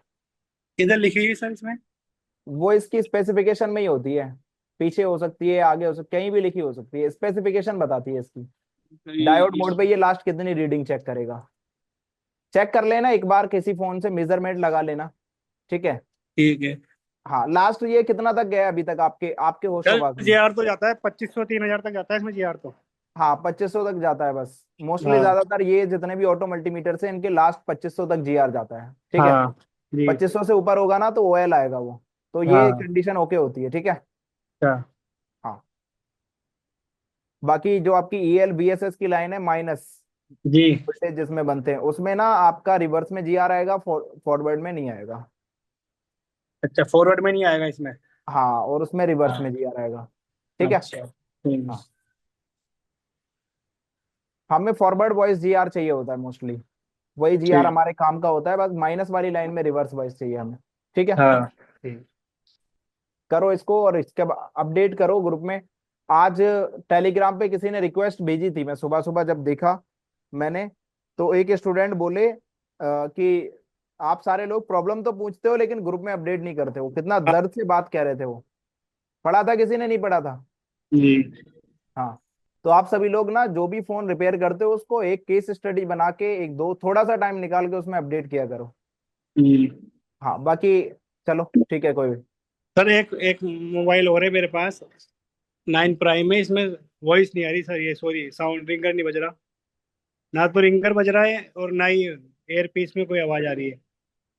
Speaker 3: किधर लिखी है सर इसमें?
Speaker 1: वो इसकी स्पेसिफिकेशन में ही होती है, पीछे हो सकती है, आगे हो सकती है, कहीं भी लिखी हो सकती है, स्पेसिफिकेशन बताती है इसकी।
Speaker 3: तो
Speaker 1: डायोड मोड पे ये लास्ट कितनी रीडिंग चेक करेगा। चेक कर लेना एक बार, किसी फोन से मेजरमेंट लगा लेना, ठीक है।
Speaker 3: ठीक है
Speaker 1: हाँ, लास्ट ये कितना तक गया अभी तक आपके आपके
Speaker 3: सर।
Speaker 1: होशोबाज में।
Speaker 3: GR तो जाता है 2500 3000 तक जाता है इसमें GR तो।
Speaker 1: हाँ, 2500 तक जाता है बस, मोस्टली
Speaker 3: हाँ।
Speaker 1: ज्यादातर ये जितने भी ऑटो मल्टीमीटर से, इनके लास्ट 2500 तक GR जाता है, ठीक है।
Speaker 3: हाँ। जी।
Speaker 1: 2500 से ऊपर होगा ना, तो OL आएगा वो। तो ये
Speaker 3: हाँ।
Speaker 1: कंडीशन ओके होती है, ठीक है।
Speaker 3: अच्छा।
Speaker 1: हाँ, बाकी जो आपकी ELVSS की लाइन है, माइनस
Speaker 3: जी।
Speaker 1: वोल्टेज जिसमें बनते हैं, उसमें ना आपका रिवर्स में GR आएगा, फॉरवर्ड में नहीं आएगा।
Speaker 3: अच्छा, फॉरवर्ड में नहीं आएगा इसमें।
Speaker 1: हाँ, और उसमें रिवर्स
Speaker 3: हाँ।
Speaker 1: में GR आएगा, ठीक है।
Speaker 3: अच्छा।
Speaker 1: हाँ, हमें फॉरवर्ड वॉइस GR चाहिए होता है मोस्टली, वही GR
Speaker 3: ठीक।
Speaker 1: हमारे काम का होता है, बस माइनस वाली लाइन में रिवर्स वॉइस चाहिए हमें, ठीक है।
Speaker 3: हाँ। ठीक।
Speaker 1: करो इसको, और इसके बाद अपडेट करो ग्रुप में। आज टेलीग्राम पे किसी ने रिक्वेस्ट भेजी थी, मैं सुबह सुबह जब देखा मैंने, तो एक स्टूडेंट बोले कि आप सारे लोग प्रॉब्लम तो पूछते हो, लेकिन ग्रुप में अपडेट नहीं करते हो। कितना दर्द से बात कह रहे थे वो। पढ़ा था किसी ने, नहीं पढ़ा था।
Speaker 3: जी।
Speaker 1: हाँ, तो आप सभी लोग ना, जो भी फोन रिपेयर करते हो, उसको एक केस स्टडी बना के, एक दो थोड़ा सा टाइम निकाल के उसमें अपडेट किया करो।
Speaker 3: जी।
Speaker 1: हाँ, बाकी चलो ठीक है, कोई।
Speaker 3: सर एक एक मोबाइल और है मेरे पास, 9 प्राइम में, इसमें वॉइस नहीं आ रही सर, ये सॉरी साउंड रिंगर नहीं बज रहा, ना तो रिंगर बज रहा है और ना ही एयर पीस में कोई आवाज आ रही है।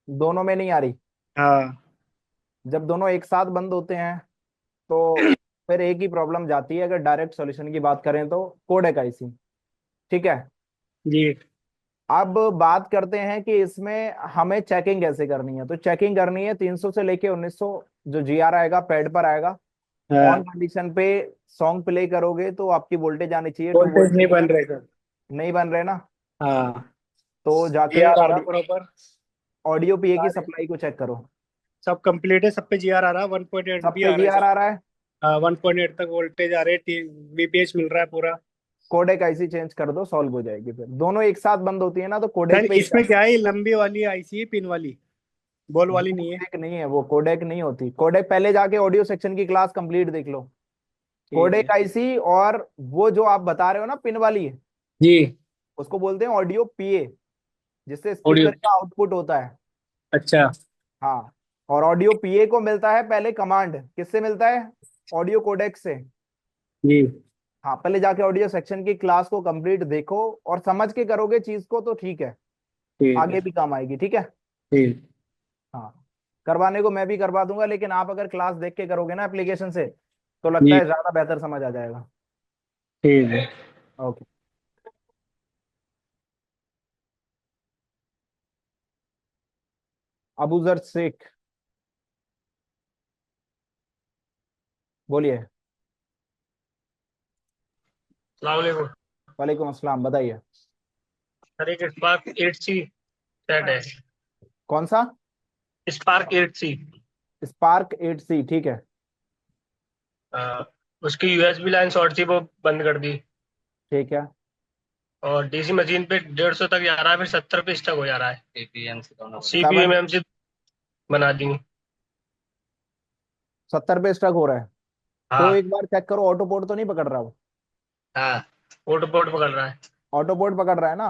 Speaker 1: दोनों में नहीं आ रही।
Speaker 3: हाँ।
Speaker 1: जब दोनों एक साथ बंद होते हैं, तो फिर एक ही प्रॉब्लम जाती है। अगर डायरेक्ट सॉल्यूशन की बात करें, तो कोडेक आईसी, ठीक है।
Speaker 3: जी।
Speaker 1: अब बात करते हैं कि इसमें हमें चेकिंग कैसे करनी है। तो चेकिंग करनी है 300 से लेके 1900, जो GR आएगा पैड पर आएगा। ऑन
Speaker 3: हाँ।
Speaker 1: कंडीशन पे सॉन्ग प्ले करोगे, तो आपकी वोल्टेज आनी चाहिए 2 वोल्ट
Speaker 3: वोल्टेज
Speaker 1: से
Speaker 3: नहीं बन
Speaker 1: ऊपर।
Speaker 3: रहे सर।
Speaker 1: नहीं बन रहे ना,
Speaker 3: हाँ।
Speaker 1: तो
Speaker 3: जी
Speaker 1: जाके
Speaker 3: आर आ रहा
Speaker 1: ऑडियो
Speaker 3: प्रॉपर।
Speaker 1: ऑडियो पीए की
Speaker 3: सारे
Speaker 1: सप्लाई को चेक करो।
Speaker 3: सब कंप्लीट है, सब पे GR आ रहा है, 1.8
Speaker 1: सब
Speaker 3: भी
Speaker 1: पे
Speaker 3: आ रहा है
Speaker 1: GR
Speaker 3: सर।
Speaker 1: आ रहा है।
Speaker 3: हाँ, 1.8 तक वोल्टेज आ रहे हैं, BPH मिल रहा है पूरा।
Speaker 1: कोडेक आईसी चेंज कर दो, सॉल्व हो जाएगी। फिर दोनों एक साथ बंद होती है ना, तो
Speaker 3: सर
Speaker 1: कोडेक पे ही
Speaker 3: इसमें
Speaker 1: जाना।
Speaker 3: क्या है, लंबी वाली IC है, पिन वाली, बॉल
Speaker 1: वो
Speaker 3: वाली नहीं है।
Speaker 1: कोडेक नहीं है, वो कोडेक नहीं होती। कोडेक पहले जाके ऑडियो सेक्शन की क्लास कंप्लीट देख लो।
Speaker 3: ठीक है।
Speaker 1: कोडेक आईसी, और वो जो आप बता रहे हो ना पिन वाली है,
Speaker 3: जी।
Speaker 1: उसको बोलते हैं ऑडियो पीए, जिससे
Speaker 3: ऑडियो।
Speaker 1: स्पीकर का आउटपुट होता है।
Speaker 3: अच्छा।
Speaker 1: हाँ, और ऑडियो पीए को मिलता है पहले कमांड, किससे मिलता है? ऑडियो कोडेक से।
Speaker 3: जी
Speaker 1: हाँ, पहले जाके ऑडियो सेक्शन की क्लास को कंप्लीट देखो और समझ के करोगे चीज को तो ठीक है,
Speaker 3: ठीक
Speaker 1: आगे
Speaker 3: है।
Speaker 1: भी काम आएगी, ठीक है।
Speaker 3: ठीक।
Speaker 1: हाँ, करवाने को मैं भी करवा दूंगा, लेकिन आप अगर क्लास देख के करोगे ना एप्लीकेशन से तो लगता
Speaker 3: जी
Speaker 1: है ज्यादा बेहतर समझ आ जाएगा।
Speaker 3: ठीक है।
Speaker 1: ओके। अबूजर शेख, बोलिए।
Speaker 7: अस्सलाम वालेकुम।
Speaker 1: वालेकुम अस्सलाम, बताइए।
Speaker 7: सर एक स्पार्क 8C सेट है।
Speaker 1: कौन सा?
Speaker 7: Spark 8C।
Speaker 1: स्पार्क 8C, ठीक है।
Speaker 7: उसकी यूएसबी लाइन शॉर्ट थी, वो बंद कर दी।
Speaker 1: ठीक है।
Speaker 7: और डीसी मशीन पे 150 तक जा रहा है, फिर 70 पे स्टक हो जा रहा है।
Speaker 1: सेवन
Speaker 7: सीपीएमएम से बना दी।
Speaker 1: 70 पे स्टक हो रहा है? तो
Speaker 7: हाँ
Speaker 1: एक बार चेक करो, ऑटो पोर्ट तो नहीं पकड़ रहा वो?
Speaker 7: हाँ, पोर्ट पोर्ट पकड़ रहा है।
Speaker 1: ऑटो पोर्ट पकड़ रहा है ना?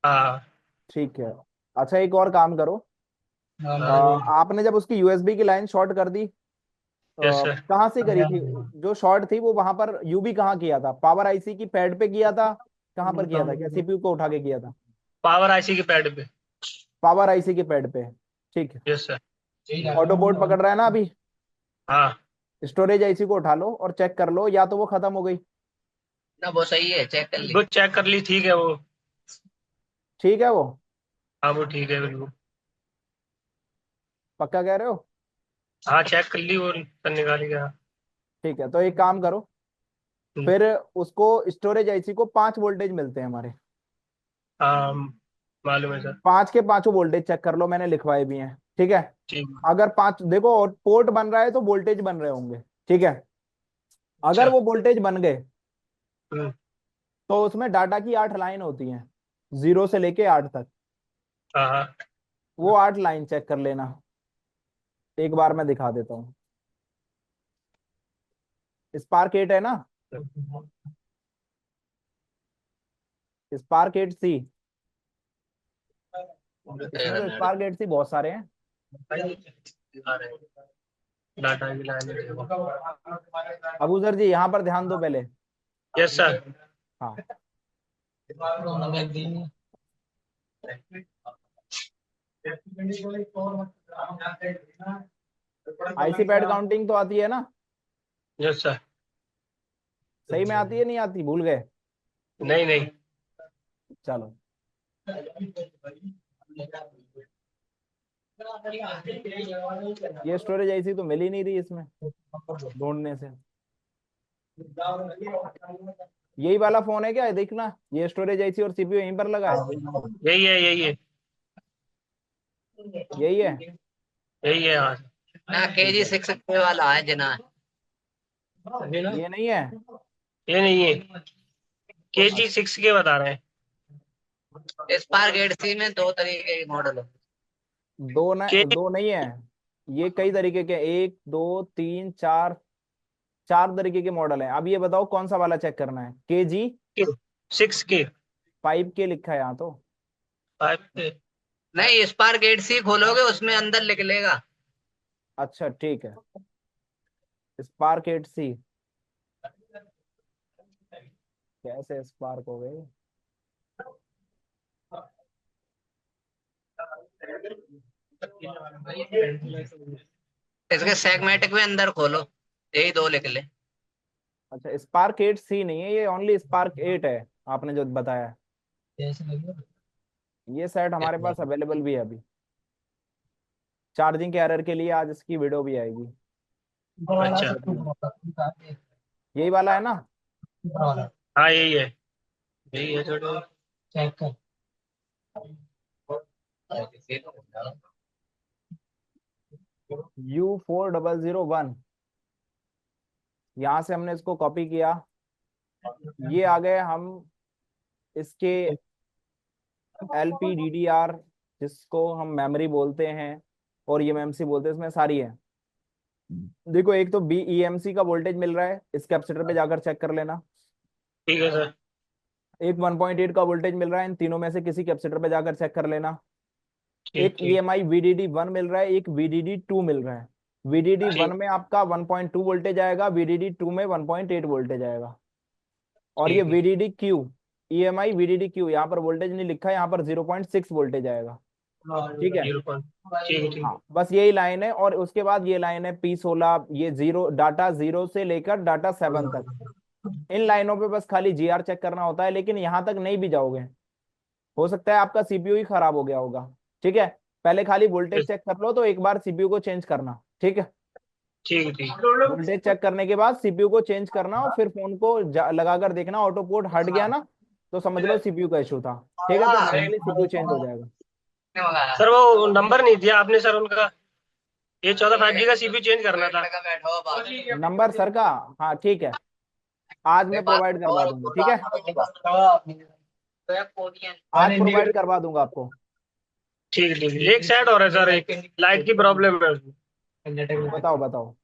Speaker 7: हाँ
Speaker 1: ठीक है। अच्छा, एक और काम करो।
Speaker 7: हाँ।
Speaker 1: आपने जब उसकी यूएसबी की लाइन शॉर्ट कर दी,
Speaker 7: यस सर।
Speaker 1: कहाँ से करी थी? जो शॉर्ट थी वो वहां पर यूबी कहाँ किया था? पावर आईसी की पैड पे किया था? कहाँ पर किया था? क्या सीपीयू को उठा के किया था?
Speaker 7: पावर आईसी के पैड पे।
Speaker 1: पावर आईसी के पैड पे, ठीक है।
Speaker 7: Yes sir.
Speaker 1: ऑटो पोर्ट पकड़ रहा है ना अभी?
Speaker 7: हाँ
Speaker 1: स्टोरेज आईसी को उठा लो और चेक कर लो, या तो वो खत्म हो गई।
Speaker 7: ना, वो सही है, चेक कर ली। वो चेक कर ली, ठीक है वो।
Speaker 1: ठीक है वो?
Speaker 7: हाँ वो ठीक है बिल्कुल।
Speaker 1: पक्का कह रहे हो?
Speaker 7: हाँ चेक कर ली, वो सर निकाली गया।
Speaker 1: ठीक है, तो एक काम करो फिर। उसको स्टोरेज आईसी को 5 वोल्टेज मिलते हैं हमारे।
Speaker 7: हाँ मालूम है सर।
Speaker 1: 5 के पांचों वोल्टेज चेक कर लो, मैंने लिखवाए भी हैं, ठीक है।
Speaker 7: ठीक।
Speaker 1: अगर 5 देखो, पोर्ट बन रहा है तो वोल्टेज बन रहे होंगे, ठीक है। अगर
Speaker 7: अच्छा।
Speaker 1: वो वोल्टेज बन गए
Speaker 7: हम्म,
Speaker 1: तो उसमें डाटा की 8 लाइन होती हैं, 0 से लेके 8 तक।
Speaker 7: हाँ हाँ।
Speaker 1: वो 8 लाइन चेक कर लेना, एक बार मैं दिखा देता हूँ। स्पार्क 8 है ना? Spark 8C। इसमें तो स्पार्क 8C बहुत सारे हैं।
Speaker 7: डाटा की लाइन।
Speaker 1: अबू सर जी, यहाँ पर ध्यान दो पहले।
Speaker 7: Yes sir.
Speaker 1: हाँ, आईसी पैड काउंटिंग तो आती है ना?
Speaker 7: Yes sir.
Speaker 1: सही में आती है, नहीं आती, भूल गए?
Speaker 7: नहीं नहीं।
Speaker 1: चलो, ये स्टोरेज आईसी तो मिल ही नहीं रही इसमें ढूंढने से। यही वाला फोन है क्या? देखना, ये स्टोरेज आईसी और सीपीयू यहीं पर लगा है।
Speaker 7: यही है यही है।
Speaker 1: यही है?
Speaker 7: यही है हाँ।
Speaker 8: ना KG6 वाला है जना।
Speaker 1: ये नहीं है?
Speaker 7: ये नहीं है, KG6 के बता रहे हैं।
Speaker 8: स्पार्क 8C में 2 तरीके के मॉडल है।
Speaker 7: के
Speaker 1: दो नहीं है, ये कई तरीके के, 1 2 3 4, 4 तरीके के मॉडल हैं। अब ये बताओ कौन सा वाला चेक करना है?
Speaker 7: के 6 के
Speaker 1: 5K लिखा है यहाँ तो।
Speaker 7: 5 के।
Speaker 8: नहीं, स्पार्क 8C खोलोगे उसमें अंदर निकलेगा।
Speaker 1: अच्छा ठीक है, स्पार्क 8C। कैसे स्पार्क हो गई?
Speaker 8: इसके सेगमेटिक में अंदर खोलो, यही 2 लिख ले।
Speaker 1: अच्छा, स्पार्क 8C नहीं है ये, ओनली स्पार्क 8 है आपने जो बताया। ये सेट हमारे पास अवेलेबल भी है अभी। चार्जिंग के एरर के लिए आज इसकी वीडियो भी आएगी।
Speaker 7: अच्छा
Speaker 1: यही वाला है ना?
Speaker 7: हाँ यही है, यही है छोटे। चेक कर।
Speaker 1: U4001, यहाँ से हमने इसको कॉपी किया। ये आ गए हम इसके LPDDR, जिसको हम मेमोरी बोलते हैं और EMMC बोलते हैं, इसमें सारी है। देखो, एक तो BEMC का वोल्टेज मिल रहा है, इस कैपेसिटर पे जाकर चेक कर लेना।
Speaker 7: ठीक है सर।
Speaker 1: एक 1.8 का वोल्टेज मिल रहा है, इन तीनों में से किसी कैपेसिटर पे जाकर चेक कर लेना। एक EMI VDD1 मिल रहा है, एक VDD2 मिल रहा है। VDD1 में आपका 1.2 वोल्टेज आएगा, VDD2 में 1.8 वोल्टेज आएगा। और ये VDDQ, EMI VDDQ, यहाँ पर वोल्टेज नहीं लिखा है, यहाँ पर 0.6 वोल्टेज आएगा। ठीक है, हाँ बस यही लाइन है। और उसके बाद ये लाइन है P16, ये जीरो, डाटा 0 से लेकर डाटा 7 तक। इन लाइनों पे बस खाली GR चेक करना होता है, लेकिन यहाँ तक नहीं भी जाओगे, हो सकता है आपका CPU ही खराब हो गया होगा। ठीक है, पहले खाली वोल्टेज चेक कर लो, तो एक बार CPU को चेंज करना। ठीक है, वोल्टेज चेक करने के बाद CPU को चेंज करना, और फिर फोन को लगाकर देखना, ऑटो पोर्ट हट गया ना तो समझ लो CPU का इशू था। ठीक है, तो डायरेक्टली CPU चेंज हो जाएगा।
Speaker 7: सर वो नंबर नहीं दिया आपने सर उनका, ये 14 5G का सीपीयू चेंज करना था।
Speaker 1: नंबर सर का, हाँ ठीक है, आज मैं प्रोवाइड करवा दूंगा। ठीक है, आज प्रोवाइड करवा दूंगा आपको।
Speaker 7: ठीक है, एक साइड और है सर, एक लाइट की प्रॉब्लम है उसमें।
Speaker 1: बताओ बताओ,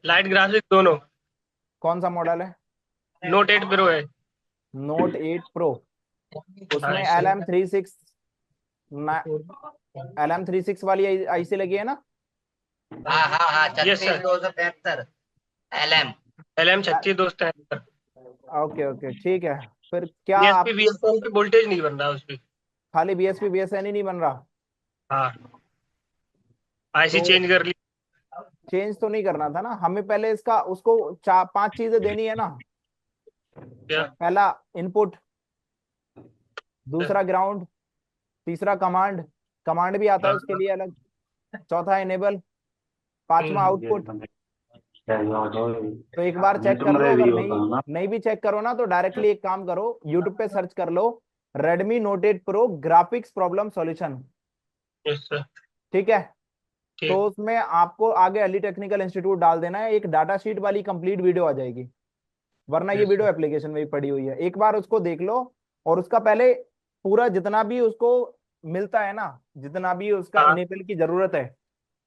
Speaker 7: लाइट ग्राफिक दोनों।
Speaker 1: कौन सा मॉडल है?
Speaker 7: Note 8 Pro है।
Speaker 1: Note 8 Pro, उसमें LM36 LM36 वाली IC लगी है ना?
Speaker 8: हाँ हाँ हाँ,
Speaker 7: Yes, sir.
Speaker 8: 36 273 LM।
Speaker 7: LM 36 दोस्त है।
Speaker 1: ओके ओके, ठीक है। फिर क्या आप
Speaker 7: BSP BSN पे वोल्टेज नहीं बन रहा उसपे।
Speaker 1: खाली BSP BSN ही नहीं बन रहा?
Speaker 7: हाँ, आईसी
Speaker 1: तो
Speaker 7: चेंज कर ली।
Speaker 1: चेंज तो नहीं करना था ना हमें, पहले इसका उसको 4 5 चीजें देनी है ना।
Speaker 7: क्या?
Speaker 1: पहला इनपुट, दूसरा ग्राउंड, तीसरा कमांड, कमांड भी आता है उसके लिए अलग, चौथा इनेबल, पांचवा आउटपुट। तो एक बार चेक कर लो, अगर नहीं नहीं भी चेक करो ना तो डायरेक्टली एक काम करो, यूट्यूब पे सर्च कर लो Redmi Note 8 Pro graphics problem solution.
Speaker 7: Yes, sir.
Speaker 1: ठीक है, तो
Speaker 7: ठीक।
Speaker 1: उसमें आपको आगे अली टेक्निकल इंस्टीट्यूट डाल देना है, एक डाटा शीट वाली कंप्लीट वीडियो आ जाएगी, वरना ये
Speaker 7: Yes,
Speaker 1: वीडियो
Speaker 7: sir.
Speaker 1: एप्लीकेशन में भी पड़ी हुई है। एक बार उसको देख लो, और उसका पहले पूरा जितना भी उसको मिलता है ना, जितना भी उसका
Speaker 7: हाँ,
Speaker 1: इनेबल की जरूरत है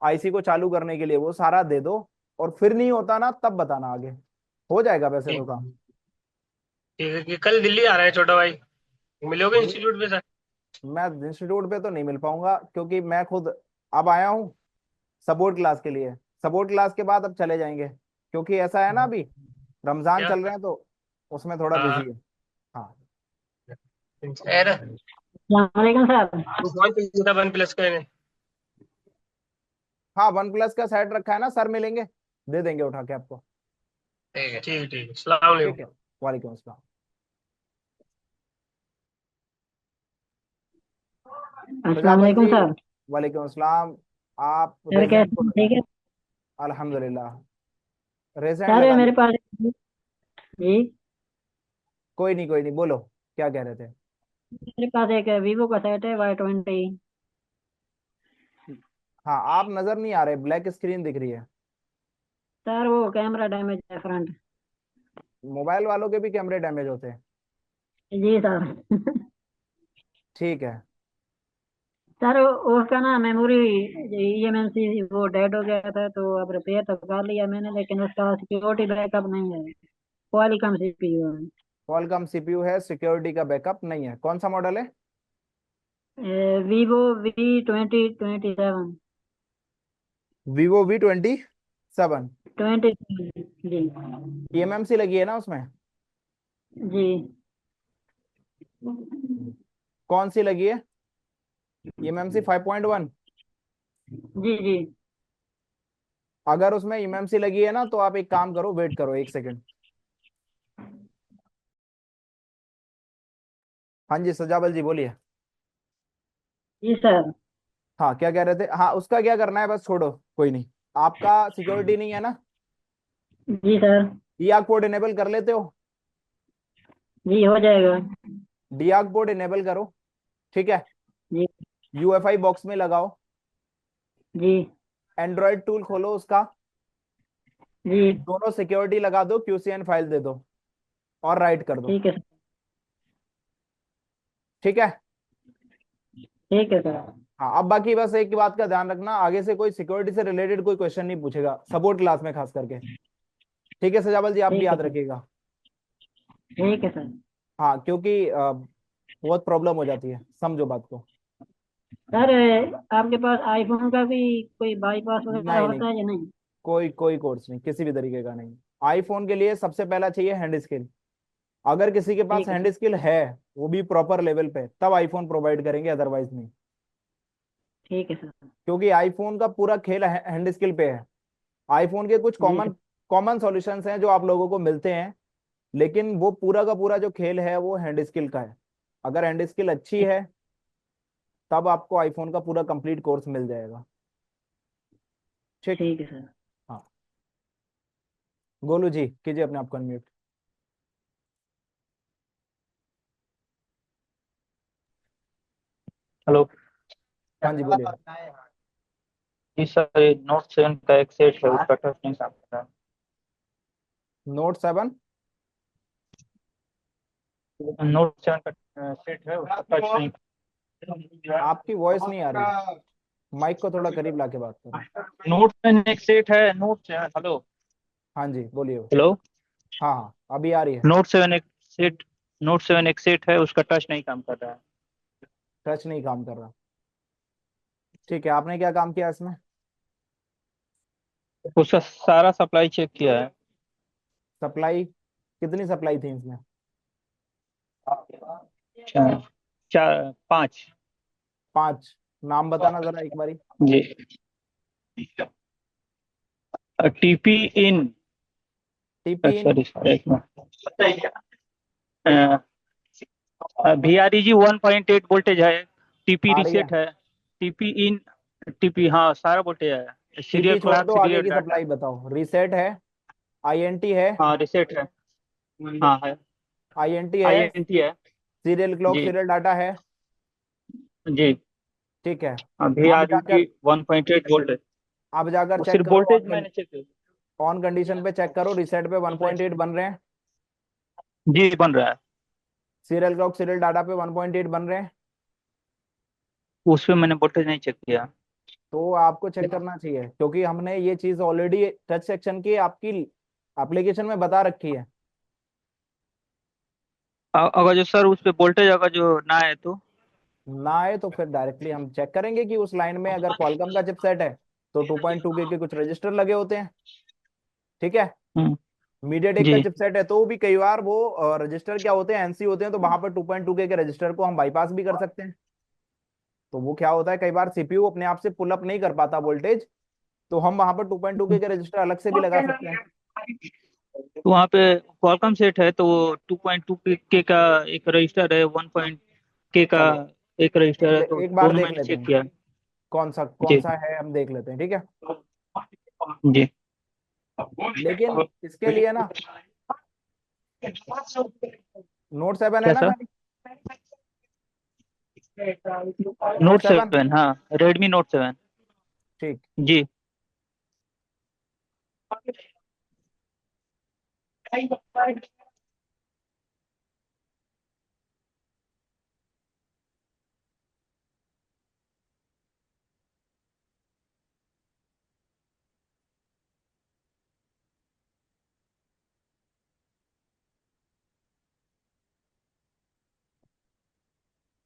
Speaker 1: IC को चालू करने के लिए, वो सारा दे दो। और फिर नहीं होता ना तब बताना, आगे हो जाएगा वैसे तो
Speaker 7: ठीक
Speaker 1: काम।
Speaker 7: ठीक है कि कल दिल्ली आ रहा है छोटा भाई, मिलोगे इंस्टीट्यूट पे सर?
Speaker 1: मैं इंस्टीट्यूट पे तो नहीं मिल पाऊंगा, क्योंकि मैं खुद अब आया हूँ सपोर्ट क्लास के लिए। सपोर्ट क्लास के बाद अब चले जाएंगे, क्योंकि ऐसा है ना, अभी रमजान
Speaker 7: क्या?
Speaker 1: चल रहे हैं तो उसमें थोड़ा
Speaker 7: हाँ।
Speaker 1: बिजी है। हाँ,
Speaker 8: फिर
Speaker 9: वालेकुम सर।
Speaker 7: तो कौन चाहिए था वन प्लस का इन्हें?
Speaker 1: हाँ वन प्लस का सेट रखा है ना सर, मिलेंगे, दे देंगे उठा के आपको।
Speaker 8: ठीक है।
Speaker 7: ठीक ठीक, अस्सलाम वालेकुम।
Speaker 1: ठीक है, वालेकुम अस्सलाम।
Speaker 9: अस्सलाम
Speaker 1: सजाबल
Speaker 9: वालेकुम
Speaker 1: जी,
Speaker 9: सर।
Speaker 1: वालेकुम अस्सलाम। आप
Speaker 9: सर
Speaker 1: रेजेंट
Speaker 9: कैसे
Speaker 1: को
Speaker 9: हैं?
Speaker 1: लगा,
Speaker 9: ठीक है
Speaker 1: अल्हम्दुलिल्लाह, रेजेंट
Speaker 9: सर,
Speaker 1: लगा
Speaker 9: मेरे
Speaker 1: लीजिए।
Speaker 9: पास जी,
Speaker 1: कोई नहीं, बोलो क्या कह रहे थे?
Speaker 9: मेरे पास एक वीवो का सेट है Y20।
Speaker 1: हाँ, आप नजर नहीं आ रहे, ब्लैक स्क्रीन दिख रही है।
Speaker 9: सर वो कैमरा डैमेज है फ्रंट।
Speaker 1: मोबाइल वालों के भी कैमरे डैमेज होते हैं।
Speaker 9: जी सर।
Speaker 1: ठीक है,
Speaker 9: सर उसका ना मेमोरी eMMC वो डेड हो गया था, तो अब रिपेयर तो कर लिया मैंने, लेकिन उसका सिक्योरिटी बैकअप नहीं है। क्वालिकॉम CPU है।
Speaker 1: क्वालकॉम CPU है, सिक्योरिटी का बैकअप नहीं है। कौन सा मॉडल है?
Speaker 9: Vivo V2027।
Speaker 1: Vivo V27।
Speaker 9: 20 जी।
Speaker 1: eMMC लगी है ना उसमें?
Speaker 9: जी
Speaker 1: कौन सी लगी है? eMMC 5.1।
Speaker 9: जी जी।
Speaker 1: अगर उसमें eMMC लगी है ना, तो आप एक काम करो, वेट करो 1 सेकंड। हाँ जी सजाबल जी, बोलिए।
Speaker 9: जी सर।
Speaker 1: हाँ, क्या कह रहे थे? हाँ, उसका क्या करना है, बस छोड़ो, कोई नहीं। आपका सिक्योरिटी नहीं है ना?
Speaker 9: जी सर।
Speaker 1: डीआग पोर्ट इनेबल कर लेते हो?
Speaker 9: जी हो जाएगा।
Speaker 1: डीआग पोर्ट इनेबल करो। ठीक है,
Speaker 9: जी
Speaker 1: UEFI बॉक्स में लगाओ,
Speaker 9: जी
Speaker 1: एंड्रॉयड टूल खोलो उसका,
Speaker 9: जी।
Speaker 1: दोनों सिक्योरिटी लगा दो, QCN फाइल दे दो, और राइट कर दो।
Speaker 9: ठीक है सर।
Speaker 1: ठीक है,
Speaker 9: ठीक है सर।
Speaker 1: हाँ। अब बाकी बस एक बात का ध्यान रखना, आगे से कोई सिक्योरिटी से रिलेटेड कोई क्वेश्चन नहीं पूछेगा, सपोर्ट क्लास में खास करके। ठीक है सजाबल जी, आप भी
Speaker 9: ठीक है
Speaker 1: याद
Speaker 9: सर।
Speaker 1: रखिएगा।
Speaker 9: ठीक है सर।
Speaker 1: हाँ, क्योंकि बहुत प्रॉब्लम हो जाती है, समझो बात को।
Speaker 9: सर आपके पास आईफोन का भी कोई बाईपास वगैरह
Speaker 1: नहीं नहीं,
Speaker 9: होता है या नहीं?
Speaker 1: कोई कोई कोर्स नहीं, किसी भी तरीके का नहीं। आईफोन के लिए सबसे पहला चाहिए हैंड स्किल। अगर किसी के पास
Speaker 9: ठीक है
Speaker 1: हैंड
Speaker 9: सर।
Speaker 1: स्किल है, वो भी प्रॉपर लेवल पे, तब आईफोन प्रोवाइड करेंगे, अदरवाइज नहीं।
Speaker 9: ठीक है सर।
Speaker 1: क्योंकि आईफोन का पूरा खेल हैंड स्किल पे है। आईफोन के कुछ
Speaker 9: जी
Speaker 1: कॉमन कॉमन सॉल्यूशंस हैं जो आप लोगों को मिलते हैं, लेकिन वो पूरा का पूरा जो खेल है वो हैंड स्किल का है। अगर हैंड स्किल अच्छी
Speaker 9: ठीक।
Speaker 1: है, तब आपको आईफोन का पूरा कंप्लीट कोर्स मिल जाएगा। ठीक।
Speaker 9: ठीक है सर।
Speaker 1: हाँ, गोलू जी कीजिए अपने आप को अनम्यूट।
Speaker 2: हेलो।
Speaker 1: हाँ जी बोलिए।
Speaker 2: जी सर, ये Note 7 का एक सेट है, उसका टच नहीं काम कर रहा
Speaker 1: Note 7।
Speaker 2: है। Note 7 का सेट है, उसका टच नहीं।
Speaker 1: आपकी वॉइस नहीं आ रही, माइक को थोड़ा करीब लाके बात करो।
Speaker 2: Note 7 एक सेट है, Note 7। हेलो।
Speaker 1: हाँ जी बोलिए।
Speaker 2: हेलो।
Speaker 1: हाँ हाँ, अभी आ रही है।
Speaker 2: Note 7 एक सेट Note 7 एक सेट है, उसका टच नहीं काम कर रहा है।
Speaker 1: टच नहीं काम कर रहा। ठीक है, आपने क्या काम किया इसमें?
Speaker 2: उसका सारा सप्लाई चेक किया है।
Speaker 1: सप्लाई कितनी सप्लाई थी इसमें?
Speaker 2: चार, चार, पाँच।
Speaker 1: 5। नाम बताना जरा एक बारी।
Speaker 2: जी। टीपी इन।
Speaker 1: टीपी इन।
Speaker 2: सॉरी सॉरी, एक मिनट। VREG 1.8 वोल्टेज है। टीपी
Speaker 1: आ रही है।
Speaker 2: रीसेट है। टीपी इन। टीपी, हाँ, सारा वोल्टेज है। सीरियल
Speaker 1: टीपी छोड़
Speaker 2: क्लॉक,
Speaker 1: दो, आगे
Speaker 2: सीरियल
Speaker 1: की
Speaker 2: डाटा।
Speaker 1: सप्लाई बताओ। रीसेट है, आईएनटी है।
Speaker 2: हाँ, रीसेट है। हाँ है।
Speaker 1: आईएनटी है,
Speaker 2: INT है।
Speaker 1: सीरियल क्लॉक,
Speaker 2: जी।
Speaker 1: सीरियल डाटा है।
Speaker 2: जी।
Speaker 1: ठीक है। अब
Speaker 2: VREG
Speaker 1: जाकर
Speaker 2: 1.8 वोल्ट।
Speaker 1: अब जाकर
Speaker 2: वो
Speaker 1: चेक
Speaker 2: सिर्फ
Speaker 1: करो
Speaker 2: वोल्टेज मैंने चेक किया।
Speaker 1: ऑन कंडीशन पे चेक करो, रीसेट पे 1.8 बन रहे हैं।
Speaker 2: जी, बन रहा है।
Speaker 1: सीरियल क्लॉक, सीरियल डाटा पे 1.8 बन रहे हैं।
Speaker 2: उस पे मैंने वोल्टेज नहीं चेक किया।
Speaker 1: तो आपको चेक करना चाहिए, क्योंकि हमने ये चीज ऑलरेडी टच सेक्शन की आपकी एप्लीकेशन में बता रखी है।
Speaker 2: अगर जो सर उस पे वोल्टेज अगर जो ना है तो।
Speaker 1: ना आए तो फिर डायरेक्टली हम चेक करेंगे कि उस लाइन में अगर क्वालकॉम का चिपसेट है तो 2.2 के कुछ रजिस्टर लगे होते हैं। ठीक है।
Speaker 2: हम्म,
Speaker 1: मीडियाटेक का
Speaker 2: जी।
Speaker 1: चिपसेट है तो भी कई बार वो रजिस्टर क्या होते हैं, एनसी होते हैं, तो वहां पर 2.2 के रजिस्टर को हम बाईपास भी कर सकते हैं। तो वो क्या होता है, कई बार सीपीयू अपने आप से पुल अप नहीं कर पाता वोल्टेज, तो हम वहां पर 2.2 के रजिस्टर अलग से भी लगा सकते हैं।
Speaker 2: तो वहाँ पे क्वालकॉम सेट है, तो वो 2.2 के का एक रजिस्टर है, 1 के का
Speaker 1: चलो
Speaker 2: एक रजिस्टर है, तो
Speaker 1: एक बार
Speaker 2: दोनों
Speaker 1: देख
Speaker 2: मैंने
Speaker 1: लेते
Speaker 2: चेक
Speaker 1: हैं
Speaker 2: किया।
Speaker 1: कौन
Speaker 2: जी।
Speaker 1: सा है, हम देख लेते हैं। ठीक है।
Speaker 2: जी।
Speaker 1: लेकिन इसके लिए ना, Note 7 है
Speaker 2: क्या
Speaker 1: ना
Speaker 2: सर?
Speaker 1: खाली? नोट
Speaker 2: नोट
Speaker 1: सेवन
Speaker 2: सेवन हाँ, Redmi Note 7।
Speaker 1: ठीक।
Speaker 2: जी।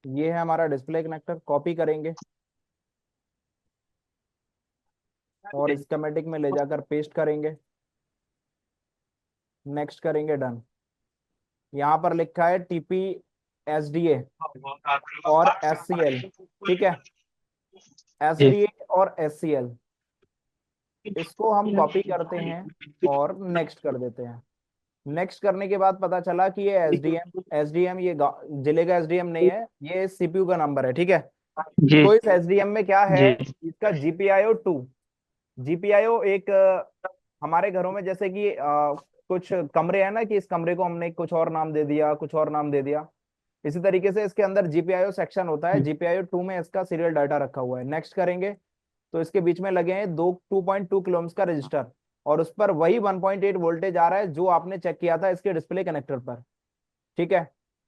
Speaker 1: ये है हमारा डिस्प्ले कनेक्टर, कॉपी करेंगे और स्कीमेटिक में ले जाकर पेस्ट करेंगे। नेक्स्ट करेंगे, डन। यहाँ पर लिखा है टीपी एसडीए और एससीएल। ठीक है।
Speaker 2: जी।
Speaker 1: एसडीए और एससीएल, इसको हम कॉपी करते हैं और नेक्स्ट कर देते हैं। नेक्स्ट करने के बाद पता चला कि ये एसडीएम ये जिले का एसडीएम नहीं है, ये सीपीयू का नंबर है। ठीक है।
Speaker 2: जी।
Speaker 1: तो इस एसडीएम में क्या है,
Speaker 2: जी।
Speaker 1: इसका GPIO 2। जीपीआईओ एक हमारे घरों में जैसे कि कुछ कमरे हैं ना, कि इस कमरे को हमने कुछ और नाम दे दिया, कुछ और नाम दे दिया, इसी तरीके से इसके अंदर जीपीआईओ सेक्शन होता है। GPIO 2 में इसका सीरियल डाटा रखा हुआ है। नेक्स्ट करेंगे तो इसके बीच में लगे हैं 2.2 किलो ओम्स का रजिस्टर, और उस पर वही 1.8 वोल्टेज आ रहा है जो आपने चेक किया था इसके डिस्प्ले कनेक्टर पर। ठीक है।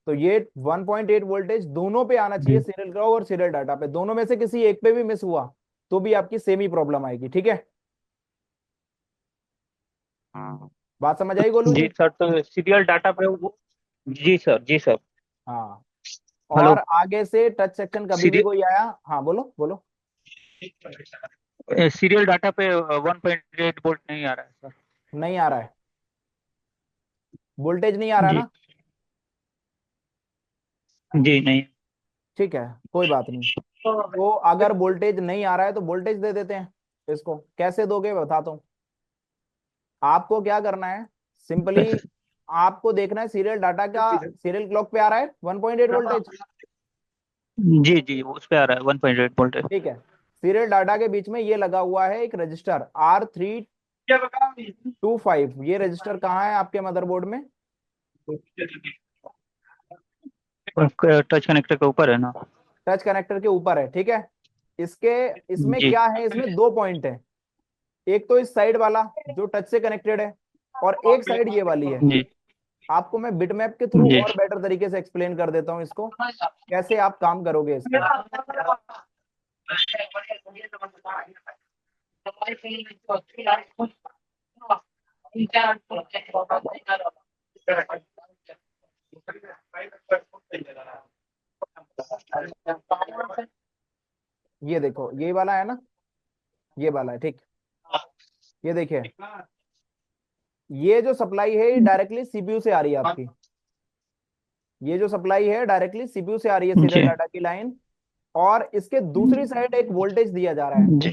Speaker 1: तो ये 1.8 वोल्टेज दोनों पे आना चाहिए,
Speaker 2: जी।
Speaker 1: सीरियल क्लॉक और सीरियल डाटा पे। दोनों में से किसी एक पे भी मिस हुआ तो भी आपकी सेम ही प्रॉब्लम आएगी। ठीक है। बात समझ आई गोलू
Speaker 2: जी
Speaker 1: जी?
Speaker 2: सर, तो सीरियल डाटा पे वो। जी सर, जी सर।
Speaker 1: हाँ,
Speaker 2: हेलो।
Speaker 1: और आगे से टच सेक्शन कभी भी
Speaker 2: सीरियल
Speaker 1: कोई आया, हाँ बोलो बोलो।
Speaker 2: सीरियल डाटा पे 1.8 वोल्ट नहीं आ रहा है सर।
Speaker 1: नहीं आ रहा है, वोल्टेज नहीं आ रहा
Speaker 2: जी।
Speaker 1: ना?
Speaker 2: जी नहीं।
Speaker 1: ठीक है, कोई बात नहीं। तो अगर वोल्टेज नहीं आ रहा है तो वोल्टेज दे देते हैं। इसको कैसे दोगे बताता हूँ। आपको क्या करना है, सिंपली आपको देखना है सीरियल डाटा का, सीरियल क्लॉक पे आ रहा है 1.8 वोल्टेज।
Speaker 2: जी जी, उस पे आ रहा है 1.8 वोल्ट है।
Speaker 1: ठीक है, सीरियल डाटा के बीच में ये लगा हुआ है एक रजिस्टर R325। ये रजिस्टर कहाँ है आपके मदरबोर्ड में?
Speaker 2: टच कनेक्टर के ऊपर है ना।
Speaker 1: टच कनेक्टर के ऊपर है, ठीक है। इसके इसमें
Speaker 2: जी
Speaker 1: क्या है, इसमें दो पॉइंट है। एक तो इस साइड वाला जो टच से कनेक्टेड है, और एक साइड ये वाली है।
Speaker 2: जी
Speaker 1: आपको मैं बिटमैप के थ्रू
Speaker 2: जी।
Speaker 1: और बेटर तरीके से एक्सप्लेन कर देता हूँ इसको, कैसे आप काम करोगे इसका। ये देखो, ये वाला है ना, ये वाला है, ठीक। ये देखिए, ये जो सप्लाई है ये डायरेक्टली सीपीयू से आ रही है आपकी। ये जो सप्लाई है डायरेक्टली सीपीयू से आ रही है, सीरियल
Speaker 2: जी
Speaker 1: डाटा की लाइन। और इसके दूसरी साइड एक वोल्टेज दिया जा रहा है,
Speaker 2: जी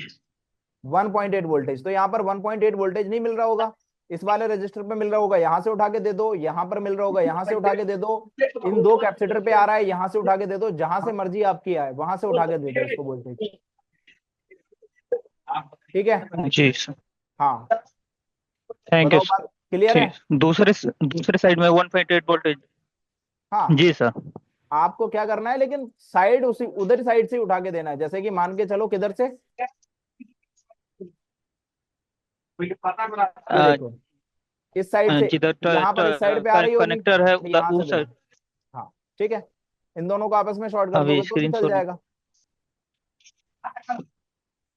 Speaker 1: 1.8 वोल्टेज। तो यहाँ पर 1.8 वोल्टेज नहीं मिल रहा होगा, इस वाले रजिस्टर पे मिल रहा होगा, यहाँ से उठा के दे दो। यहाँ पर मिल रहा होगा, यहाँ से उठा के दे दो। इन दो कैपेसिटर पे आ रहा है, यहाँ से उठा के दे दो। जहां से मर्जी आपकी आए वहां से उठा के दे दो इसको वोल्टेज। ठीक है,
Speaker 2: जी सर।
Speaker 1: हाँ।
Speaker 2: थैंक यू
Speaker 1: बताओ,
Speaker 2: सर।
Speaker 1: बात क्लियर है?
Speaker 2: ठीक, दूसरे साइड में 1.8 वोल्टेज।
Speaker 1: हाँ।
Speaker 2: जी सर।
Speaker 1: आपको क्या करना है, लेकिन साइड उसी उधर साइड से उठा के देना है। जैसे कि मान के चलो किधर से, ये देखो, इस साइड से।
Speaker 2: जिधर
Speaker 1: यहाँ पर इस साइड पे आ रही होगी,
Speaker 2: कनेक्टर है
Speaker 1: और
Speaker 2: उधर
Speaker 1: यहाँ से
Speaker 2: उस साइड।
Speaker 1: देना। हाँ, ठीक है। इन दोनों को आपस में शॉर्ट कर
Speaker 2: अभी
Speaker 1: दोगे तो
Speaker 2: स्क्रीन
Speaker 1: निकल
Speaker 2: शॉट
Speaker 1: जाएगा।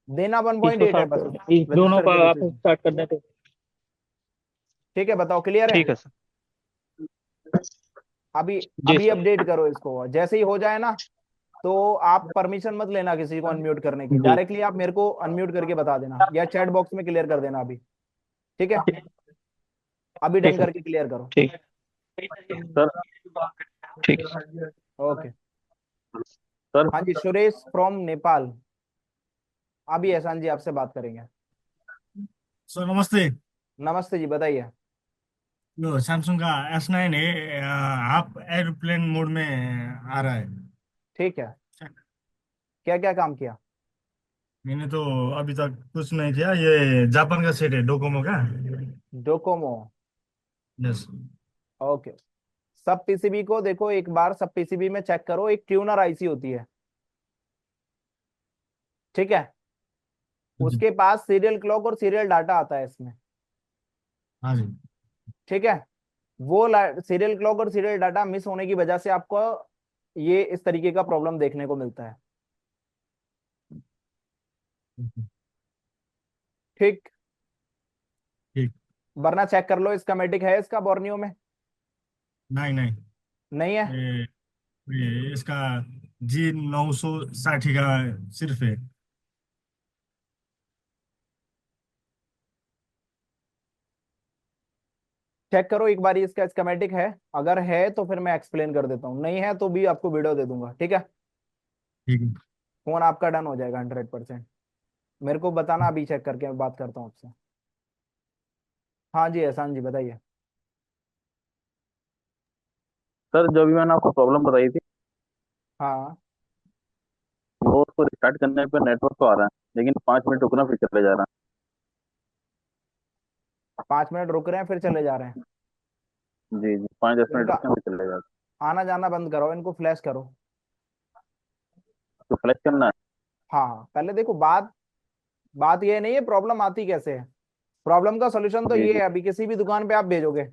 Speaker 1: देना
Speaker 2: इसको
Speaker 1: 1.8 है बस,
Speaker 2: इस दोनों
Speaker 1: रजिस्टर
Speaker 2: का
Speaker 1: के बीच
Speaker 2: आप
Speaker 1: में।
Speaker 2: स्टार्ट कर दें तो।
Speaker 1: ठीक है, बताओ क्लियर है?
Speaker 2: ठीक है सर।
Speaker 1: अभी
Speaker 2: जी
Speaker 1: अभी
Speaker 2: सर।
Speaker 1: अपडेट करो इसको, जैसे ही हो जाए ना, तो आप परमिशन मत लेना किसी को अनम्यूट करने की,
Speaker 2: जी
Speaker 1: डायरेक्टली आप मेरे को अनम्यूट करके बता देना, या चैट बॉक्स में क्लियर कर देना अभी। ठीक है, अभी डन
Speaker 2: ठीक है।
Speaker 1: करके क्लियर करो।
Speaker 2: ठीक
Speaker 6: सर
Speaker 2: ठीक है सर।
Speaker 1: ओके।
Speaker 6: सर
Speaker 1: हाँ जी, सुरेश फ्रॉम नेपाल। अभी एहसान जी आपसे बात करेंगे।
Speaker 3: सर नमस्ते।
Speaker 1: नमस्ते जी, बताइए।
Speaker 3: यो सैमसंग का S9 है, हाफ एयरप्लेन मोड में आ रहा है।
Speaker 1: ठीक है, क्या क्या काम किया?
Speaker 3: मैंने तो अभी तक कुछ नहीं किया। ये जापान का सेट है, डोकोमो का।
Speaker 1: डोकोमो।
Speaker 3: यस।
Speaker 1: ओके। सब पीसीबी को देखो एक बार, सब पीसीबी में चेक करो, एक ट्यूनर आईसी होती है, ठीक है।
Speaker 3: जी।
Speaker 1: उसके पास सीरियल क्लॉक और सीरियल डाटा आता है इसमें,
Speaker 3: हाँ जी।
Speaker 1: ठीक है। वो सीरियल क्लॉक और सीरियल डाटा मिस होने की वजह से आपको ये इस तरीके का प्रॉब्लम देखने को मिलता है, ठीक।
Speaker 3: ठीक।
Speaker 1: वरना चेक कर लो, स्कीमेटिक है इसका बोर्नियो में?
Speaker 3: नहीं नहीं।
Speaker 1: नहीं है?
Speaker 3: ये इसका G960 का सिर्फ है।
Speaker 1: चेक करो एक बार, इसका स्कीमेटिक है? अगर है तो फिर मैं एक्सप्लेन कर देता हूँ, नहीं है तो भी आपको वीडियो दे दूंगा, ठीक है।
Speaker 3: ठीक है।
Speaker 1: फोन आपका डन हो जाएगा 100%। मेरे को बताना, अभी चेक करके मैं बात करता हूँ आपसे। हाँ जी, एहसान जी बताइए।
Speaker 6: सर जो भी मैंने आपको प्रॉब्लम बताई थी,
Speaker 1: हाँ,
Speaker 6: वो उसको रिस्टार्ट करने पे नेटवर्क तो आ रहा है, लेकिन 5 मिनट रुकना फिर चले जा रहा
Speaker 1: 5 मिनट रुक रहे हैं फिर चले जा रहे हैं?
Speaker 6: है। जी जी, 5-10 मिनट
Speaker 1: इनका
Speaker 6: रुकते हैं फिर चले जा रहा
Speaker 1: आना जाना बंद करो, इनको फ्लैश करो।
Speaker 6: है। तो फ्लैश करना है।
Speaker 1: हाँ हाँ, पहले देखो, बात बात ये नहीं है प्रॉब्लम आती कैसे है। प्रॉब्लम का सोल्यूशन तो
Speaker 6: जी
Speaker 1: ये
Speaker 6: जी
Speaker 1: है, अभी किसी भी दुकान पे आप भेजोगे,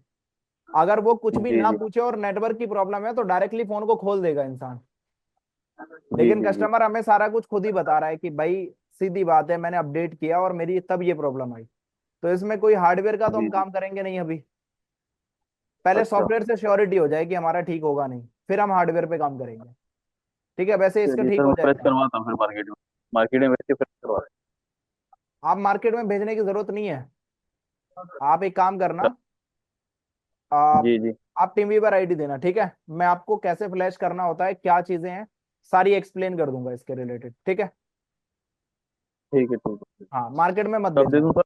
Speaker 1: अगर वो कुछ भी
Speaker 6: जी
Speaker 1: ना
Speaker 6: जी
Speaker 1: पूछे और नेटवर्क की प्रॉब्लम है तो डायरेक्टली फोन को खोल देगा इंसान।
Speaker 6: जी
Speaker 1: लेकिन
Speaker 6: जी जी।
Speaker 1: कस्टमर हमें सारा कुछ खुद ही बता रहा है कि भाई सीधी बात है, मैंने अपडेट किया और मेरी तब ये प्रॉब्लम आई। तो इसमें कोई हार्डवेयर का तो हम
Speaker 6: जी जी।
Speaker 1: काम करेंगे नहीं अभी। पहले
Speaker 6: अच्छा।
Speaker 1: सॉफ्टवेयर से श्योरिटी हो जाए कि हमारा ठीक होगा नहीं, फिर हम हार्डवेयर पे काम करेंगे। ठीक है, वैसे इसका
Speaker 6: चलिए
Speaker 1: ठीक
Speaker 6: सर,
Speaker 1: हो
Speaker 6: मैं फ्रेश
Speaker 1: जाएगा।
Speaker 6: करवाता हूँ फिर मार्केट में भेज के फ्रेश करवा
Speaker 1: आप मार्केट में भेजने की जरूरत नहीं है। आप एक काम करना, आप
Speaker 6: जी जी।
Speaker 1: आप टीम वीवर आईडी देना, ठीक है। मैं आपको कैसे फ्लैश करना होता है, क्या चीजें हैं, सारी एक्सप्लेन कर दूंगा इसके रिलेटेड, ठीक है।
Speaker 6: ठीक है ठीक है।
Speaker 1: हाँ, मार्केट में मत
Speaker 6: कब दे
Speaker 1: भेजना।
Speaker 6: दूँ सर?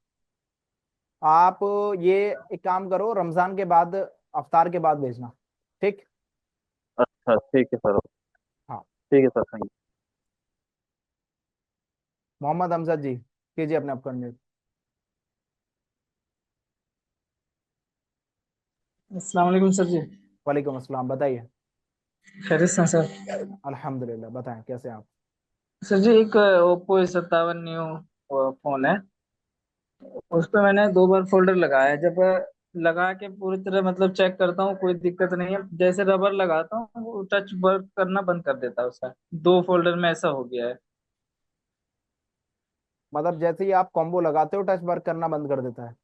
Speaker 1: आप ये एक काम करो, रमजान के बाद, अफ्तार के बाद भेजना, ठीक।
Speaker 6: अच्छा ठीक है सर।
Speaker 1: हाँ।
Speaker 6: ठीक है सर, थैंक
Speaker 1: मोहम्मद अमजद जी, कीजिए अपने आप अनम्यूट।
Speaker 10: अस्सलाम वालेकुम सर जी।
Speaker 1: वालेकुम अस्सलाम, बताइए।
Speaker 10: खैरियत से हैं सर?
Speaker 1: अल्हम्दुलिल्लाह, बताएं कैसे हैं आप।
Speaker 10: सर जी, एक ओप्पो A57 न्यू फोन है। उस पर मैंने 2 बार फोल्डर लगाया है। जब लगा के पूरी तरह मतलब चेक करता हूँ, कोई दिक्कत नहीं है। जैसे रबर लगाता हूँ वो टच वर्क करना बंद कर देता है उसका। 2 फोल्डर में ऐसा हो गया है।
Speaker 1: मतलब जैसे ही आप कॉम्बो लगाते हो टच वर्क करना बंद कर देता है।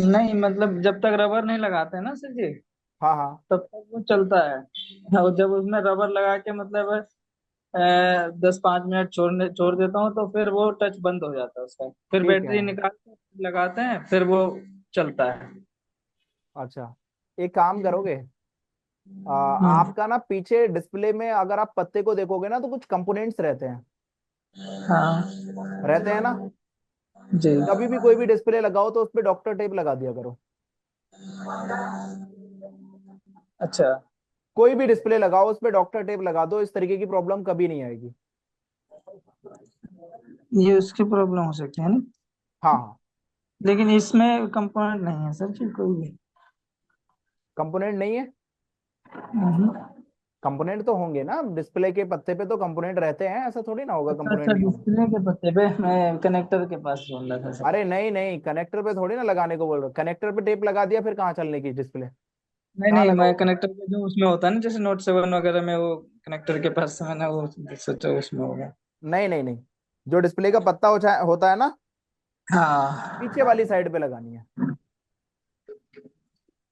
Speaker 10: नहीं मतलब जब तक रबर नहीं लगाते हैं ना सर जी,
Speaker 1: हाँ हाँ।
Speaker 10: तब तक वो चलता है। और जब उसमें रबर लगा के मतलब 10-5 मिनट छोड़ देता हूँ तो फिर वो टच बंद हो जाता है उसका। फिर
Speaker 1: ठीक है।
Speaker 10: बैटरी निकाल के लगाते हैं, फिर वो चलता है।
Speaker 1: अच्छा, एक काम करोगे,
Speaker 10: हम्म।
Speaker 1: आपका ना पीछे डिस्प्ले में अगर आप पत्ते को देखोगे ना तो कुछ कंपोनेंट्स रहते हैं।
Speaker 10: हाँ
Speaker 1: रहते हैं ना।
Speaker 10: जी।
Speaker 1: कभी भी कोई भी डिस्प्ले लगाओ तो उस पे डॉक्टर टेप लगा दिया करो।
Speaker 10: अच्छा,
Speaker 1: कोई भी डिस्प्ले लगाओ उस पे डॉक्टर टेप लगा दो, इस तरीके की प्रॉब्लम कभी नहीं आएगी।
Speaker 10: ये उसकी प्रॉब्लम हो सकती है ना।
Speaker 1: हाँ हाँ।
Speaker 10: लेकिन इसमें कंपोनेंट नहीं है सर जी कोई भी।
Speaker 1: कंपोनेंट नहीं है।
Speaker 10: हम्म।
Speaker 1: कंपोनेंट तो होंगे ना, डिस्प्ले के पत्ते पे तो कंपोनेंट रहते हैं, ऐसा थोड़ी ना होगा
Speaker 10: अच्छा
Speaker 1: कंपोनेंट
Speaker 10: अच्छा,
Speaker 1: नहीं होगा।
Speaker 10: डिस्प्ले के पत्ते पे मैं कनेक्टर के पास बोल रहा था सर।
Speaker 1: अरे नहीं नहीं, कनेक्टर पे थोड़ी ना लगाने को बोल रहा, कनेक्टर पे टेप लगा दिया फिर कहाँ चलने की डिस्प्ले,
Speaker 10: नहीं
Speaker 1: कहाँ
Speaker 10: नहीं, मैं
Speaker 1: लगाओगे।
Speaker 10: कनेक्टर के जो उसमें होता है ना, जैसे Note 7 वगैरह में वो कनेक्टर के पास से मैंने वो सोचा उसमें होगा।
Speaker 1: नहीं नहीं नहीं, जो डिस्प्ले का पत्ता होता होता है ना,
Speaker 10: हाँ।
Speaker 1: पीछे वाली साइड पे लगानी है।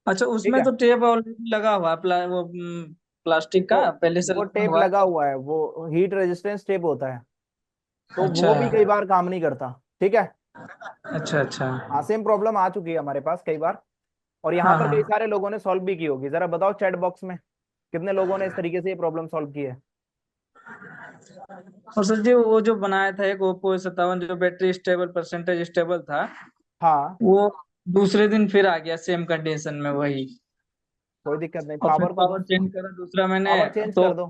Speaker 10: अच्छा,
Speaker 1: ठीक
Speaker 10: उसमें
Speaker 1: है।
Speaker 10: तो टेप ऑलरेडी लगा हुआ है, वो प्लास्टिक
Speaker 1: वो
Speaker 10: का पहले से
Speaker 1: वो
Speaker 10: लगा
Speaker 1: टेप
Speaker 10: हुआ है
Speaker 1: लगा
Speaker 10: तो।
Speaker 1: हुआ है, वो हीट रेजिस्टेंस टेप होता है, तो
Speaker 10: अच्छा
Speaker 1: वो भी कई बार काम नहीं करता। ठीक है।
Speaker 10: अच्छा अच्छा।
Speaker 1: हाँ, सेम प्रॉब्लम आ चुकी है हमारे पास कई बार, और यहाँ
Speaker 10: हाँ
Speaker 1: पर कई
Speaker 10: हाँ।
Speaker 1: सारे लोगों ने सॉल्व भी की होगी। जरा बताओ चैट बॉक्स में कितने लोगों ने इस तरीके से ये प्रॉब्लम सॉल्व की है।
Speaker 10: और सर जी, वो जो बनाया था एक Oppo A57 जो बैटरी स्टेबल परसेंटेज स्टेबल था,
Speaker 1: हाँ,
Speaker 10: वो दूसरे दिन फिर आ गया सेम कंडीशन में वही।
Speaker 1: कोई दिक्कत नहीं,
Speaker 10: और फिर
Speaker 1: पावर को
Speaker 10: पावर चेंज करा दूसरा मैंने
Speaker 1: पावर चेंज
Speaker 10: तो।
Speaker 1: कर दो।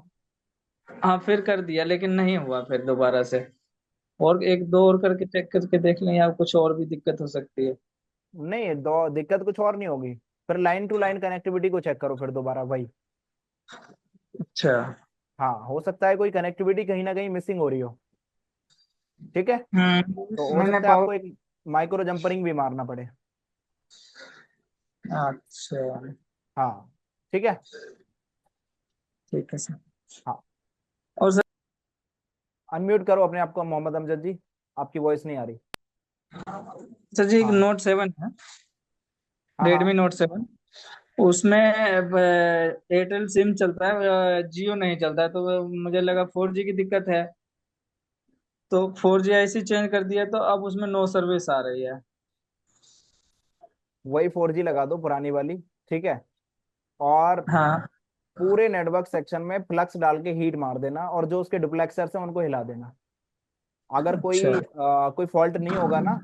Speaker 10: हाँ, फिर कर दिया लेकिन नहीं हुआ फिर दोबारा से। और एक दो और करके चेक करके देख लें, या कुछ और भी दिक्कत हो सकती है।
Speaker 1: नहीं, दो दिक्कत कुछ और नहीं होगी। फिर लाइन टू लाइन कनेक्टिविटी को चेक करो फिर दोबारा भाई।
Speaker 10: अच्छा।
Speaker 1: हाँ, हो सकता है कोई कनेक्टिविटी कहीं ना कहीं मिसिंग हो रही हो। ठीक है। तो हो
Speaker 10: मैंने
Speaker 1: सकता है
Speaker 10: पावर।
Speaker 1: आपको एक माइक्रो जंपरिंग भी मारना पड़े।
Speaker 10: अच्छा।
Speaker 1: हाँ। ठीक है।
Speaker 10: ठीक है सर।
Speaker 1: हाँ,
Speaker 10: और सर।
Speaker 1: अनम्यूट करो अपने आप को मोहम्मद अमजद जी, आपकी वॉइस नहीं आ रही।
Speaker 10: सर जी, एक
Speaker 1: हाँ
Speaker 10: Note 7 है,
Speaker 1: हाँ हाँ।
Speaker 10: Redmi Note 7। उसमें एयरटेल सिम चलता है, जियो नहीं चलता है, तो मुझे लगा 4G की दिक्कत है। तो 4G ऐसी चेंज कर दिया तो अब उसमें नो सर्विस आ रही है।
Speaker 1: वही 4G लगा दो पुरानी वाली। ठीक है। और
Speaker 10: हाँ।
Speaker 1: पूरे नेटवर्क सेक्शन में फ्लक्स डाल के हीट मार देना, और जो उसके डुप्लेक्सर्स हैं उनको हिला देना। अगर
Speaker 10: अच्छा।
Speaker 1: कोई फॉल्ट नहीं होगा ना,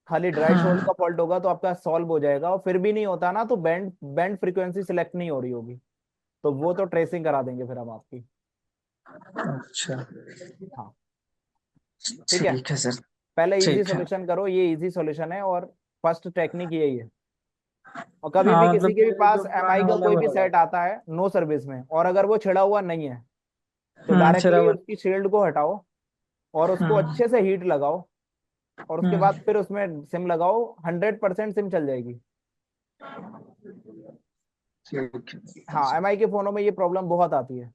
Speaker 1: खाली ड्राई शोल्ड
Speaker 10: हाँ।
Speaker 1: का फॉल्ट होगा तो आपका सॉल्व हो जाएगा। और फिर भी नहीं होता ना तो बैंड बैंड फ्रीक्वेंसी सिलेक्ट नहीं हो रही होगी, तो वो तो ट्रेसिंग करा देंगे फिर हम आपकी।
Speaker 10: अच्छा।
Speaker 1: हाँ। ठीक है।
Speaker 10: ठीक है सर।
Speaker 1: पहले इजी
Speaker 10: ठीक है।
Speaker 1: सॉल्यूशन करो, ये इजी सॉल्यूशन है और फर्स्ट टेक्निक यही है। और कभी भी
Speaker 10: हाँ
Speaker 1: किसी
Speaker 10: मतलब
Speaker 1: के भी
Speaker 10: पहले
Speaker 1: पास
Speaker 10: जो
Speaker 1: एमआई
Speaker 10: पुराना
Speaker 1: का
Speaker 10: वाला
Speaker 1: कोई
Speaker 10: वो
Speaker 1: भी
Speaker 10: लगा।
Speaker 1: सेट आता है नो सर्विस में, और अगर वो छिड़ा हुआ नहीं है तो डायरेक्टली
Speaker 10: चलो।
Speaker 1: उसकी शील्ड को हटाओ और उसको
Speaker 10: हम्म।
Speaker 1: अच्छे से हीट लगाओ, और उसके बाद
Speaker 10: हम्म।
Speaker 1: फिर उसमें सिम लगाओ, 100% सिम चल जाएगी।
Speaker 10: ठीक है।
Speaker 1: हाँ, एमआई के फोनों में ये प्रॉब्लम बहुत आती है।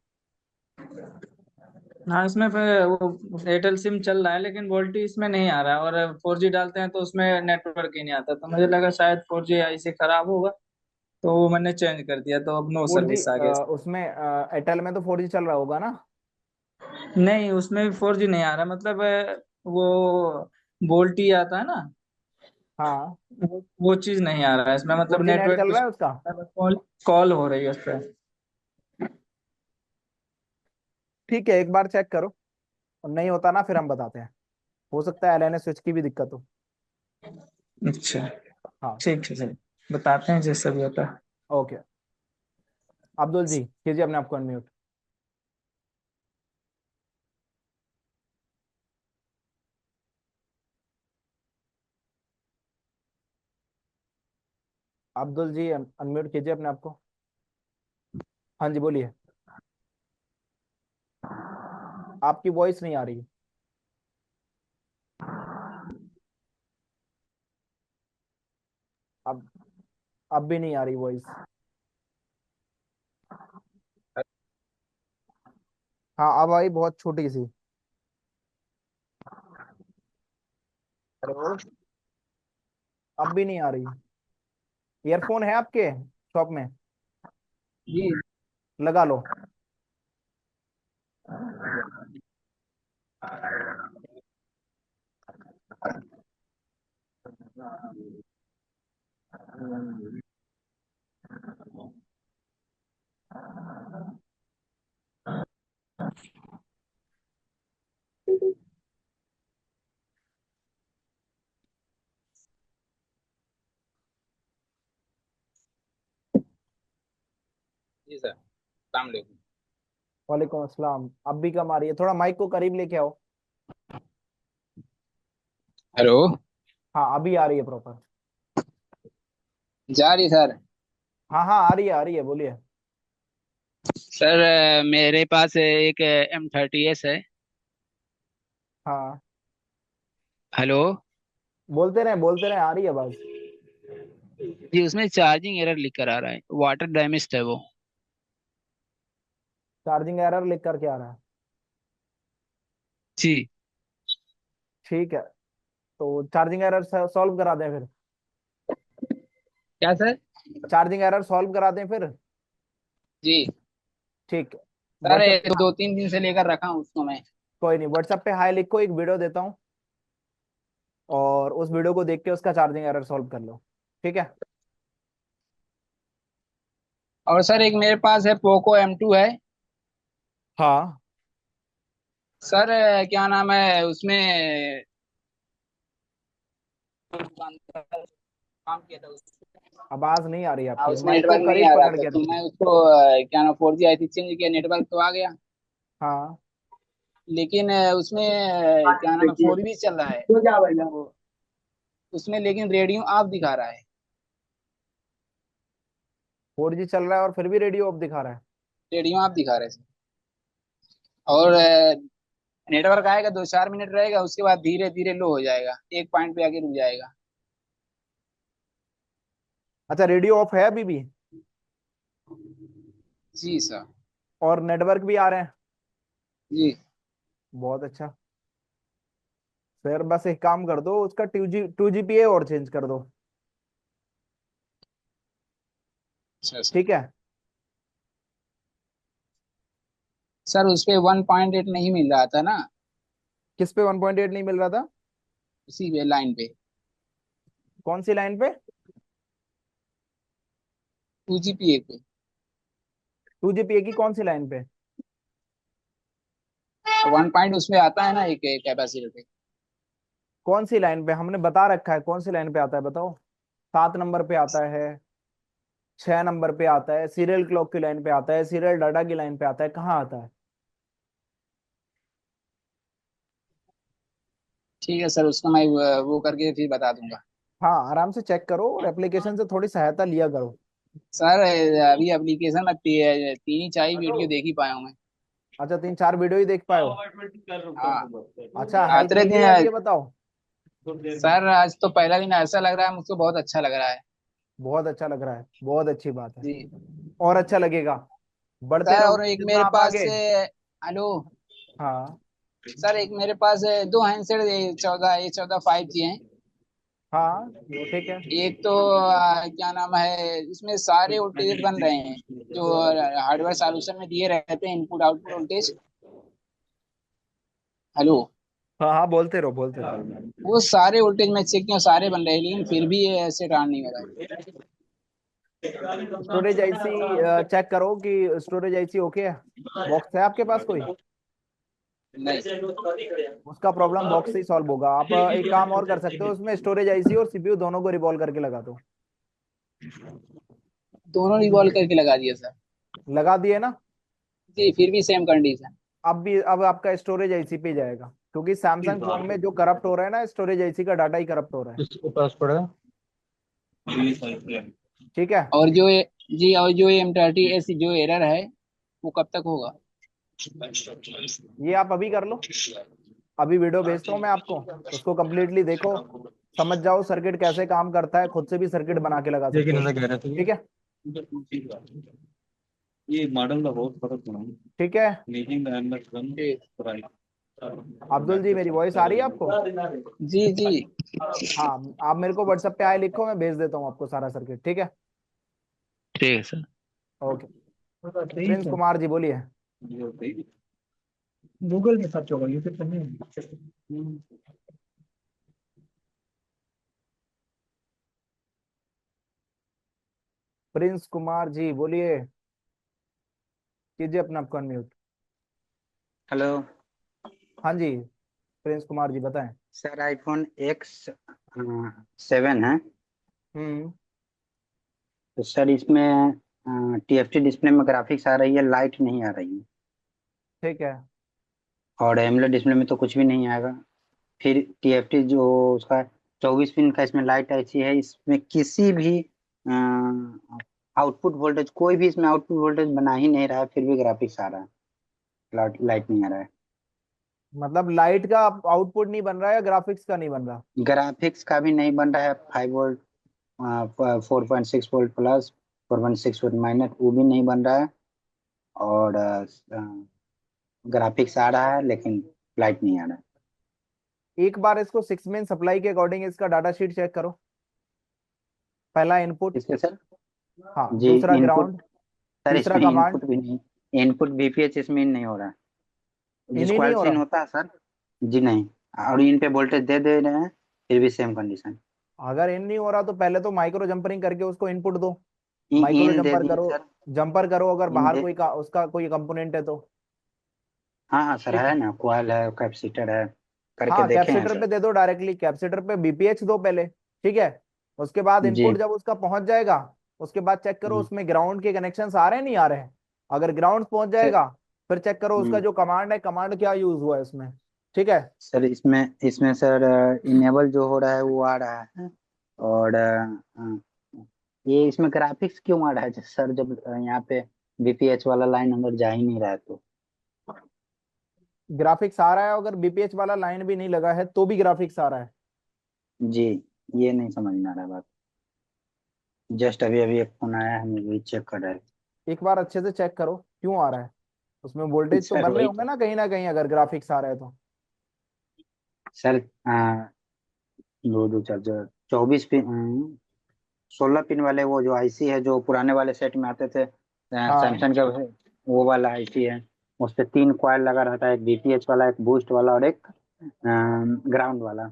Speaker 10: हाँ, इसमें फिर वो एयरटेल सिम चल रहा है लेकिन वोल्टी इसमें नहीं आ रहा है, और 4G डालते हैं तो उसमें नेटवर्क ही नहीं आता, तो मुझे लगा शायद 4G ऐसे खराब होगा, तो वो मैंने चेंज कर दिया तो अब नो
Speaker 1: 4G
Speaker 10: सर्विस आ गया।
Speaker 1: उसमें एयरटेल में तो 4G चल रहा होगा ना।
Speaker 10: नहीं, उसमें भी 4G नहीं आ रहा, मतलब वो वोल्टी आता है ना,
Speaker 1: हाँ,
Speaker 10: वो चीज नहीं आ रहा है इसमें, मतलब
Speaker 1: 4G नेट
Speaker 10: नेटवर्क
Speaker 1: चल
Speaker 10: कुछ
Speaker 1: रहा है उसका?
Speaker 10: कॉल कॉल हो रही है उस पर।
Speaker 1: ठीक है, एक बार चेक करो, और नहीं होता ना फिर हम बताते हैं। हो सकता है LNA स्विच की भी दिक्कत हो।
Speaker 10: अच्छा,
Speaker 1: हाँ।
Speaker 10: ठीक है, चलिए बताते हैं जैसा भी होता है।
Speaker 1: ओके। अब्दुल जी कीजिए अपने आप को अनम्यूट। अब्दुल जी अनम्यूट कीजिए अपने आप को। हाँ जी बोलिए। आपकी वॉइस नहीं आ रही। अब अब भी नहीं आ रही वॉइस। हाँ अब आई, बहुत छोटी सी।
Speaker 11: हेलो।
Speaker 1: अब भी नहीं आ रही। ईयरफोन है आपके शॉप में?
Speaker 11: जी।
Speaker 1: लगा लो।
Speaker 11: जी सर, अस्सलाम वालेकुम।
Speaker 1: वालेकुम अस्सलाम। अब भी कम आ रही है, थोड़ा माइक को करीब लेके आओ।
Speaker 11: हेलो।
Speaker 1: हाँ अभी आ रही है प्रॉपर।
Speaker 11: जा रही सर।
Speaker 1: हाँ हाँ आ रही है, आ रही है, बोलिए।
Speaker 11: सर मेरे पास एक M30S है।
Speaker 1: हाँ
Speaker 11: हेलो।
Speaker 1: बोलते रहे, आ रही है आवाज।
Speaker 11: जी, उसमें चार्जिंग एरर लिख कर आ रहा है, वाटर डैमेज है वो।
Speaker 1: चार्जिंग एरर लिख करके आ रहा है?
Speaker 11: जी।
Speaker 1: ठीक है, तो चार्जिंग एरर सॉल्व करा दें फिर।
Speaker 11: क्या सर?
Speaker 1: चार्जिंग एरर सॉल्व करा दें फिर।
Speaker 11: जी
Speaker 1: ठीक है।
Speaker 11: सर,
Speaker 1: व्हाट्सएप पे
Speaker 11: दो तीन दिन से लेकर रखा हूँ उसको मैं।
Speaker 1: कोई नहीं, व्हाट्सएप पे हाय लिखो, एक वीडियो देता हूँ, और उस वीडियो को देख के उसका चार्जिंग एरर सॉल्व कर लो। ठीक है।
Speaker 11: और सर एक मेरे पास है, पोको M2 है।
Speaker 1: हाँ
Speaker 11: सर क्या नाम है उसमें, काम किया था
Speaker 1: आवाज नहीं आ रही
Speaker 11: हाँ,
Speaker 1: आपकी,
Speaker 11: उसमें
Speaker 1: माइक को
Speaker 11: नेटवर्क नहीं
Speaker 1: करीब
Speaker 11: आ रहा
Speaker 1: पकड़
Speaker 11: था
Speaker 1: के
Speaker 11: तो
Speaker 1: रखिए।
Speaker 11: मैं उसको क्या नाम 4G आई थी, चेंज किया, नेटवर्क तो आ गया।
Speaker 1: हाँ
Speaker 11: लेकिन उसमें क्या नाम है 4G चल रहा है वो, उसमें लेकिन रेडियो ऑफ दिखा रहा है।
Speaker 1: 4G चल रहा है और फिर भी रेडियो ऑफ दिखा रहा है?
Speaker 11: रेडियो ऑफ दिखा रहा है सर। और नेटवर्क आएगा 2-4 मिनट रहेगा, उसके बाद धीरे धीरे लो हो जाएगा, एक पॉइंट पे आके रुक जाएगा।
Speaker 1: अच्छा, रेडियो ऑफ है अभी भी?
Speaker 11: जी सर।
Speaker 1: और नेटवर्क भी आ रहे हैं?
Speaker 11: जी।
Speaker 1: बहुत अच्छा। फिर बस एक काम कर दो, उसका 2GPA और चेंज कर दो।
Speaker 11: अच्छा सर।
Speaker 1: ठीक है।
Speaker 11: सर उस पे 1.8 नहीं मिल रहा था ना,
Speaker 1: किस पे 1.8 नहीं मिल रहा था?
Speaker 11: उसी पे लाइन पे,
Speaker 1: कौन सी लाइन पे?
Speaker 11: 2GPA पे।
Speaker 1: 2GPA की कौन सी लाइन पे?
Speaker 11: 1 पॉइंट उसमें आता है ना, एक कैपेसिटर पे।
Speaker 1: कौन सी लाइन पे? हमने बता रखा है कौन सी लाइन पे आता है, बताओ। 7 नंबर पे आता है, 6 नंबर पे आता है, सीरियल क्लॉक की लाइन पे आता है, सीरियल डाटा की लाइन पे आता है, कहाँ आता है?
Speaker 11: ठीक है सर, उसको मैं वो करके फिर बता दूंगा।
Speaker 1: हाँ आराम से चेक करो, और एप्लीकेशन से थोड़ी सहायता लिया करो।
Speaker 11: सर अभी एप्लीकेशन में तीन ही चार ही वीडियो देख ही पाया हूँ मैं।
Speaker 1: अच्छा, 3-4 वीडियो ही देख पाए हो?
Speaker 11: हाँ।
Speaker 1: अच्छा, हेल्प
Speaker 11: आतरे
Speaker 1: मिली है अब
Speaker 11: दिन
Speaker 1: ये बताओ।
Speaker 11: सर, आज तो पहला दिन ऐसा लग रहा है मुझको, बहुत अच्छा लग रहा है।
Speaker 1: बहुत अच्छा लग रहा है, बहुत अच्छी बात है।
Speaker 11: जी।
Speaker 1: और अच्छा लगेगा, बढ़ते
Speaker 11: सर
Speaker 1: रहो
Speaker 11: और एक
Speaker 1: जितना
Speaker 11: मेरे
Speaker 1: आप
Speaker 11: पास
Speaker 1: आगे।
Speaker 11: हेलो।
Speaker 1: हाँ
Speaker 11: सर एक मेरे पास दो हैंडसेट 14 5G हैं।
Speaker 1: हाँ ठीक है।
Speaker 11: एक तो क्या नाम है, इसमें सारे वोल्टेज बन रहे हैं जो हार्डवेयर सॉल्यूशन में दिए रहते हैं, इनपुट आउटपुट वोल्टेज। हेलो।
Speaker 1: हाँ हाँ, बोलते रहो।
Speaker 11: वो सारे वोल्टेज मैं चेक किया, सारे बन रहे हैं, लेकिन फिर भी ये ऐसे रन नहीं हो रहा है।
Speaker 1: स्टोरेज आईसी चेक करो कि स्टोरेज आईसी ओके है। बॉक्स है आपके पास कोई?
Speaker 11: नहीं।
Speaker 1: उसका प्रॉब्लम बॉक्स से ही सॉल्व होगा। आप एक काम और कर सकते हो, उसमें स्टोरेज आईसी और सीपीयू दोनों को रिवॉल्व करके लगा दो।
Speaker 11: दोनों रिवॉल्व करके लगा दिया सर।
Speaker 1: लगा दिए ना?
Speaker 11: जी, फिर भी सेम कंडीशन।
Speaker 1: अब आपका स्टोरेज आईसी पे जाएगा, क्योंकि सैमसंग फोन में जो करप्ट हो रहा है ना, स्टोरेज आईसी का डाटा ही करप्ट हो रहा है।
Speaker 4: इसके पास पड़ा है।
Speaker 1: ठीक है।
Speaker 11: और जो ये जी, और जो M30S जो एरर है वो कब तक होगा?
Speaker 1: ये आप अभी कर लो। अभी वीडियो भेजता हूँ मैं आपको, उसको कंप्लीटली देखो, समझ जाओ सर्किट कैसे काम करता है, खुद से भी सर्किट बना के लगा सकते
Speaker 4: लेकिन
Speaker 1: हो।
Speaker 4: उन्हें कह रहे थे
Speaker 1: ठीक है।
Speaker 4: ये मॉडल का बहुत फर्क पड़ा।
Speaker 1: ठीक है।
Speaker 11: ठीक।
Speaker 1: अब्दुल जी, मेरी वॉइस आ रही है आपको?
Speaker 11: जी जी।
Speaker 1: हाँ, आप मेरे को व्हाट्सएप पे आए लिखो, मैं भेज देता हूँ आपको सारा सर्किट। ठीक है।
Speaker 7: ठीक है sir.
Speaker 1: Okay. Prince Kumar ji बोलिए।
Speaker 4: गूगल में सर्च होगा, यूट्यूब पर नहीं।
Speaker 1: प्रिंस कुमार जी बोलिए, कीजिए अपना आपको अनम्यूट।
Speaker 12: हेलो
Speaker 1: हाँ जी, प्रिंस कुमार जी बताएं।
Speaker 12: सर, आईफोन एक्स 7 है।
Speaker 1: हम्म।
Speaker 12: तो सर इसमें TFT डिस्प्ले में ग्राफिक्स आ रही है, लाइट नहीं आ रही है।
Speaker 1: ठीक है।
Speaker 12: और एमोलेड डिस्प्ले में तो कुछ भी नहीं आएगा। फिर TFT जो उसका 24 पिन का इसमें लाइट ऐसी है, इसमें किसी भी आउटपुट वोल्टेज, कोई भी इसमें आउटपुट वोल्टेज बना ही नहीं रहा है, फिर भी ग्राफिक्स आ रहा है, लाइट नहीं आ रहा है।
Speaker 1: मतलब लाइट का आउटपुट नहीं बन रहा है या ग्राफिक्स का नहीं बन रहा?
Speaker 12: ग्राफिक्स का भी नहीं बन रहा है। 5 volt, 4.6 volt plus, 4.6 volt minus, वो भी नहीं बन रहा है। और ग्राफिक्स आ रहा है लेकिन लाइट नहीं आ रहा है।
Speaker 1: एक बार इसको 6 मेन सप्लाई के अकॉर्डिंग इसका डाटा शीट चेक करो। पहला इनपुट,
Speaker 12: इसके सर?
Speaker 1: हाँ,
Speaker 12: जी,
Speaker 1: दूसरा
Speaker 12: इनपुट।
Speaker 1: ग्राउंड,
Speaker 12: सर
Speaker 1: तीसरा
Speaker 12: इसमें
Speaker 1: कमांड।
Speaker 12: इनपुट भी नहीं, इनपुट VPH इसमें इन नहीं हो रहा है,
Speaker 1: इन
Speaker 12: जिस
Speaker 1: ही नहीं
Speaker 12: क्वालिटी
Speaker 1: हो
Speaker 12: से इन
Speaker 1: रहा।
Speaker 12: होता है सर। जी नहीं। और इन पे वोल्टेज दे दे रहे हैं, फिर भी सेम कंडीशन।
Speaker 1: अगर इन नहीं हो रहा तो पहले तो माइक्रो जंपरिंग करके उसको इनपुट दो। माइक्रो
Speaker 12: इन दे
Speaker 1: जंपर
Speaker 12: दिए
Speaker 1: करो।
Speaker 12: सर।
Speaker 1: जंपर करो, अगर
Speaker 12: इन
Speaker 1: बाहर
Speaker 12: दे,
Speaker 1: उसका कोई कंपोनेंट है तो।
Speaker 12: हाँ हाँ सर,
Speaker 1: ठीक
Speaker 12: है
Speaker 1: है।
Speaker 12: ना, कॉइल है, कैपेसिटर है, करके
Speaker 1: हाँ,
Speaker 12: देखे हैं
Speaker 1: कैपेसिटर
Speaker 12: सर।
Speaker 1: पे दे दो डायरेक्टली, कैपेसिटर पे बीपीएच दो पहले। ठीक है। उसके बाद
Speaker 12: जी
Speaker 1: इनपुट जब उसका पहुंच जाएगा, उसके बाद चेक करो
Speaker 12: जी
Speaker 1: उसमें ग्राउंड के कनेक्शन आ रहे हैं नहीं आ रहे हैं। अगर ग्राउंड पहुंच
Speaker 12: सर।
Speaker 1: जाएगा, फिर चेक करो उसका
Speaker 12: हम्म,
Speaker 1: जो कमांड है, कमांड क्या यूज हुआ है उसमें। ठीक है।
Speaker 12: सर इसमें सर इनेबल जो हो रहा है वो आ रहा है। और ये इसमें ग्राफिक्स क्यों आ रहा है सर, जब यहाँ पे VPH वाला लाइन अंदर जा ही नहीं रहा है तो?
Speaker 1: ग्राफिक्स आ रहा है, अगर बीपीएच वाला लाइन भी नहीं लगा है तो भी ग्राफिक्स आ रहा है।
Speaker 12: जी, ये नहीं समझ में आ रहा बात। जस्ट अभी अभी एक फोन आया है, हम वही चेक कर रहे हैं।
Speaker 1: एक बार अच्छे से चेक करो क्यों आ रहा है। उसमें वोल्टेज तो
Speaker 12: सर
Speaker 1: बन रहे
Speaker 12: वही
Speaker 1: होंगे
Speaker 12: तो।
Speaker 1: ना कहीं, अगर ग्राफिक्स आ रहा है तो।
Speaker 12: सर 2 2 4 4 24 पिन, 16 पिन वाले वो जो IC है, जो पुराने वाले सेट में आते थे
Speaker 1: हाँ।
Speaker 12: सैमसंग का, वो वाला IC है। उस पे 3 कॉइल लगा रहता है, एक VPH वाला, एक बूस्ट वाला, और एक ग्राउंड वाला,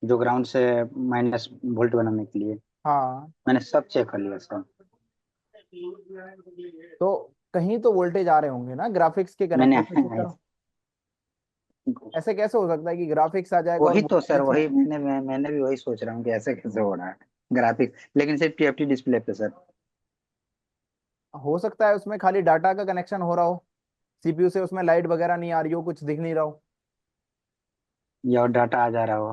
Speaker 12: जो ग्राउंड से माइनस वोल्ट बनाने के लिए।
Speaker 1: हाँ,
Speaker 12: मैंने सब चेक कर लिया सर।
Speaker 1: तो कहीं तो वोल्टेज आ रहे होंगे ना ग्राफिक्स के
Speaker 12: मैंने
Speaker 1: कनेक्टर पे, चेक करो। ऐसे कैसे हो सकता है कि ग्राफिक्स आ जाएगा और
Speaker 12: वही तो सर,
Speaker 1: वोल्टेज?
Speaker 12: वही मैंने भी वही सोच रहा हूँ कि ऐसे कैसे हो रहा है ग्राफिक, लेकिन सिर्फ TFT डिस्प्ले पे सर।
Speaker 1: हो सकता है उसमें खाली डाटा का कनेक्शन हो रहा हो, सीपीयू से उसमें लाइट वगैरह नहीं आ रही हो, कुछ दिख नहीं रहा हो।
Speaker 12: या और डाटा आ जा रहा हो।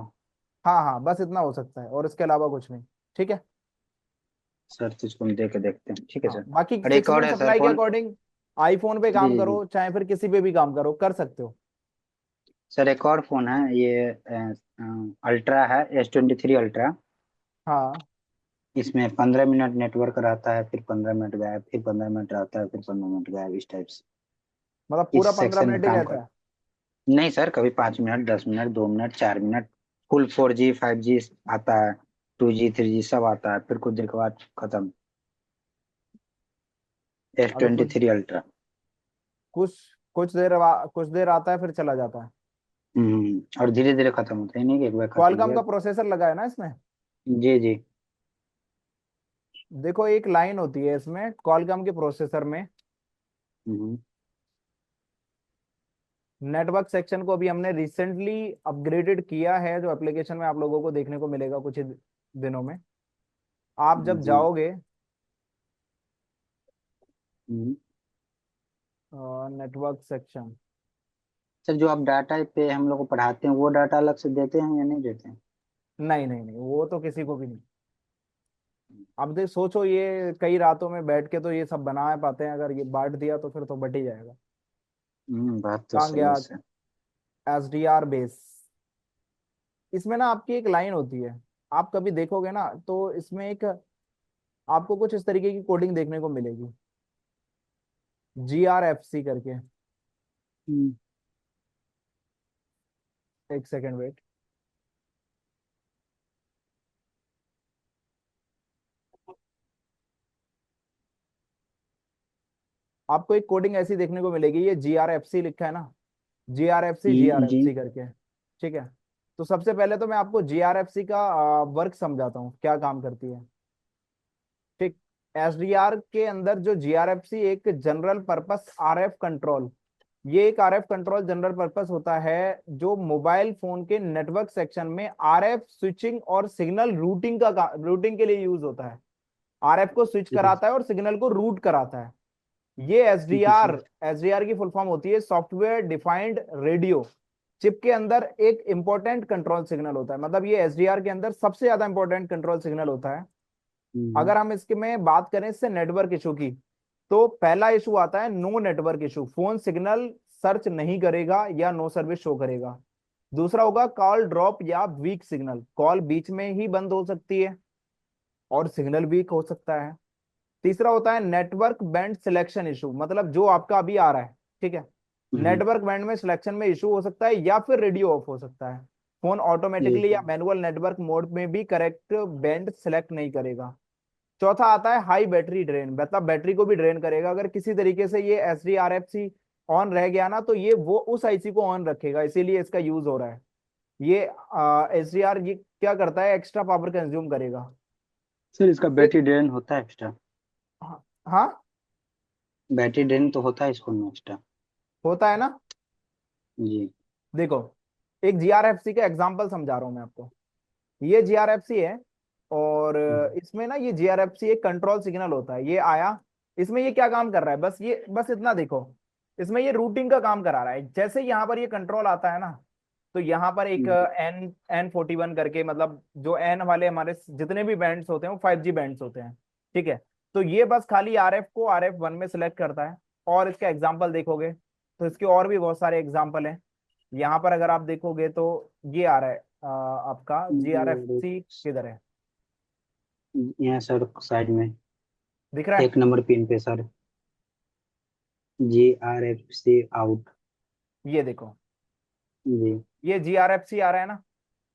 Speaker 1: हाँ हाँ, बस इतना हो सकता है, और इसके अलावा कुछ नहीं। ठीक है।
Speaker 12: सर तो इसको हम दे के देखते हैं, ठीक है
Speaker 1: हाँ,
Speaker 12: सर।
Speaker 1: बाकी
Speaker 12: और एक
Speaker 1: सिक्स
Speaker 12: और
Speaker 1: मेन
Speaker 12: है सर
Speaker 1: सप्लाई के
Speaker 12: फोन।
Speaker 1: अकॉर्डिंग आईफोन पे
Speaker 12: जी
Speaker 1: काम
Speaker 12: जी
Speaker 1: करो,
Speaker 12: जी।
Speaker 1: चाहे फिर किसी पे भी काम करो, कर सकते हो।
Speaker 12: सर एक और फोन है, ये अल्ट्रा है, S23 अल्ट्रा।
Speaker 1: हाँ,
Speaker 12: इसमें 15 मिनट नेटवर्क रहता है, फिर 15 मिनट गायब, फिर 15 मिनट रहता है, फिर 15 मिनट गायब, इस टाइप से।
Speaker 1: मतलब
Speaker 12: इस
Speaker 1: पूरा पंद्रह
Speaker 12: सेक्शन में
Speaker 1: मिनट ही
Speaker 12: काम
Speaker 1: रहता
Speaker 12: कर।
Speaker 1: है?
Speaker 12: नहीं सर, कभी 5 minute, 10 minute, 2 minute, 4 minute. Full 4G 5G आता है, 2G 3G सब आता है, फिर कुछ देर के बाद खत्म। एस
Speaker 1: अगर
Speaker 12: ट्वेंटी
Speaker 1: कुछ
Speaker 12: थ्री अल्ट्रा
Speaker 1: कुछ कुछ देर आता है फिर चला जाता है।
Speaker 12: और धीरे धीरे खत्म होता है, नहीं कि एक बार खत्म हो
Speaker 1: क्वालकॉम
Speaker 12: गया।
Speaker 1: का प्रोसेसर लगा है ना इसमें।
Speaker 12: जी जी।
Speaker 1: देखो एक लाइन होती है इसमें क्वालकॉम के प्रोसेसर में,
Speaker 12: हम्म
Speaker 1: नेटवर्क सेक्शन को अभी हमने रिसेंटली अपग्रेडेड किया है, जो एप्लीकेशन में आप लोगों को देखने को मिलेगा कुछ ही दिनों में। आप जब
Speaker 12: जी।
Speaker 1: जाओगे
Speaker 12: हम्म।
Speaker 1: नेटवर्क सेक्शन,
Speaker 12: सर जो आप डाटा पे हम लोग को पढ़ाते हैं वो डाटा अलग से देते हैं या नहीं देते हैं?
Speaker 1: नहीं नहीं नहीं, वो तो किसी को भी नहीं। अब देख सोचो, ये कई रातों में बैठ के तो ये सब बना पाते हैं, अगर ये बांट दिया तो फिर तो बट ही जाएगा।
Speaker 12: बात तो
Speaker 1: कहाँ
Speaker 12: सही है
Speaker 1: गया
Speaker 12: सर।
Speaker 1: SDR base. इसमें ना आपकी एक लाइन होती है, आप कभी देखोगे ना तो इसमें एक आपको कुछ इस तरीके की कोडिंग देखने को मिलेगी, GRFC करके।
Speaker 12: हम्म।
Speaker 1: एक सेकेंड वेट। आपको एक कोडिंग ऐसी देखने को मिलेगी, ये GRFC लिखा है ना, GRFC
Speaker 12: जी।
Speaker 1: GRFC करके। ठीक है, तो सबसे पहले तो मैं आपको GRFC का वर्क समझाता हूँ, क्या काम करती है। ठीक। SDR के अंदर जो GRFC एक जनरल पर्पस RF कंट्रोल, ये एक RF कंट्रोल जनरल पर्पस होता है, जो मोबाइल फोन के नेटवर्क सेक्शन में RF स्विचिंग और सिग्नल रूटिंग के लिए यूज होता है। RF को स्विच
Speaker 12: ठीक है।
Speaker 1: कराता है और सिग्नल को रूट कराता है। ये
Speaker 12: ठीक है
Speaker 1: एसडीआर
Speaker 12: सर।
Speaker 1: एसडीआर की फुल फॉर्म होती है सॉफ्टवेयर डिफाइंड रेडियो। चिप के अंदर एक इंपॉर्टेंट कंट्रोल सिग्नल होता है, मतलब ये एसडीआर के अंदर सबसे ज्यादा इंपॉर्टेंट कंट्रोल सिग्नल होता है।
Speaker 12: हम्म
Speaker 1: अगर हम इसके में बात करें इससे नेटवर्क इशू की, तो पहला इशू आता है no network issue, phone signal search नहीं करेगा या नो सर्विस शो करेगा। दूसरा होगा कॉल ड्रॉप या वीक सिग्नल, कॉल बीच में ही बंद हो सकती है और सिग्नल वीक हो सकता है। तीसरा होता है नेटवर्क बैंड सिलेक्शन इशू, मतलब जो आपका अभी आ रहा है, ठीक है,
Speaker 12: हम्म।
Speaker 1: नेटवर्क बैंड में सिलेक्शन में इशू हो सकता है या फिर रेडियो ऑफ हो सकता है। फोन
Speaker 12: ठीक
Speaker 1: ऑटोमेटिकली
Speaker 12: है।
Speaker 1: या मैनुअल नेटवर्क मोड में भी करेक्ट बैंड सिलेक्ट नहीं करेगा। चौथा आता है हाई बैटरी ड्रेन, मतलब बैटरी को भी ड्रेन करेगा। अगर किसी तरीके से ये SDRFC ऑन रह गया ना, तो ये वो उस आईसी को ऑन रखेगा, इसीलिए इसका यूज हो रहा है। ये SDR ये क्या करता है, एक्स्ट्रा पावर कंज्यूम करेगा।
Speaker 12: सर इसका
Speaker 1: ये
Speaker 12: बैटरी ड्रेन होता है एक्स्ट्रा?
Speaker 1: हाँ हाँ,
Speaker 12: बैटरी ड्रेन तो होता है इसको में एक्स्ट्रा?
Speaker 1: होता है ना।
Speaker 12: जी।
Speaker 1: देखो एक GRFC का एग्जांपल समझा रहा हूं मैं आपको। ये GRFC है और
Speaker 12: हम्म
Speaker 1: इसमें ना ये GRFC एक कंट्रोल सिग्नल होता है, ये आया। इसमें ये क्या काम कर रहा है, बस इतना देखो, इसमें ये रूटिंग का काम करा रहा है। जैसे यहाँ पर ये कंट्रोल आता है ना, तो यहाँ पर एक
Speaker 12: हम्म।
Speaker 1: N41 करके, मतलब जो N वाले हमारे जितने भी बैंड्स होते हैं वो 5G बैंड्स होते हैं। ठीक है, तो ये बस खाली RF को RF1 में सिलेक्ट करता है। और इसका एग्जाम्पल देखोगे तो इसके और भी बहुत सारे एग्जाम्पल हैं। यहाँ पर अगर आप देखोगे तो ये आ रहा है आपका
Speaker 12: ये
Speaker 1: GRFC किधर है,
Speaker 12: यहाँ सर साइड में
Speaker 1: दिख रहा है।
Speaker 12: 1 नंबर पिन पे सर, GRFC आउट।
Speaker 1: ये देखो,
Speaker 12: जी।
Speaker 1: ये GRFC आ रहा है ना।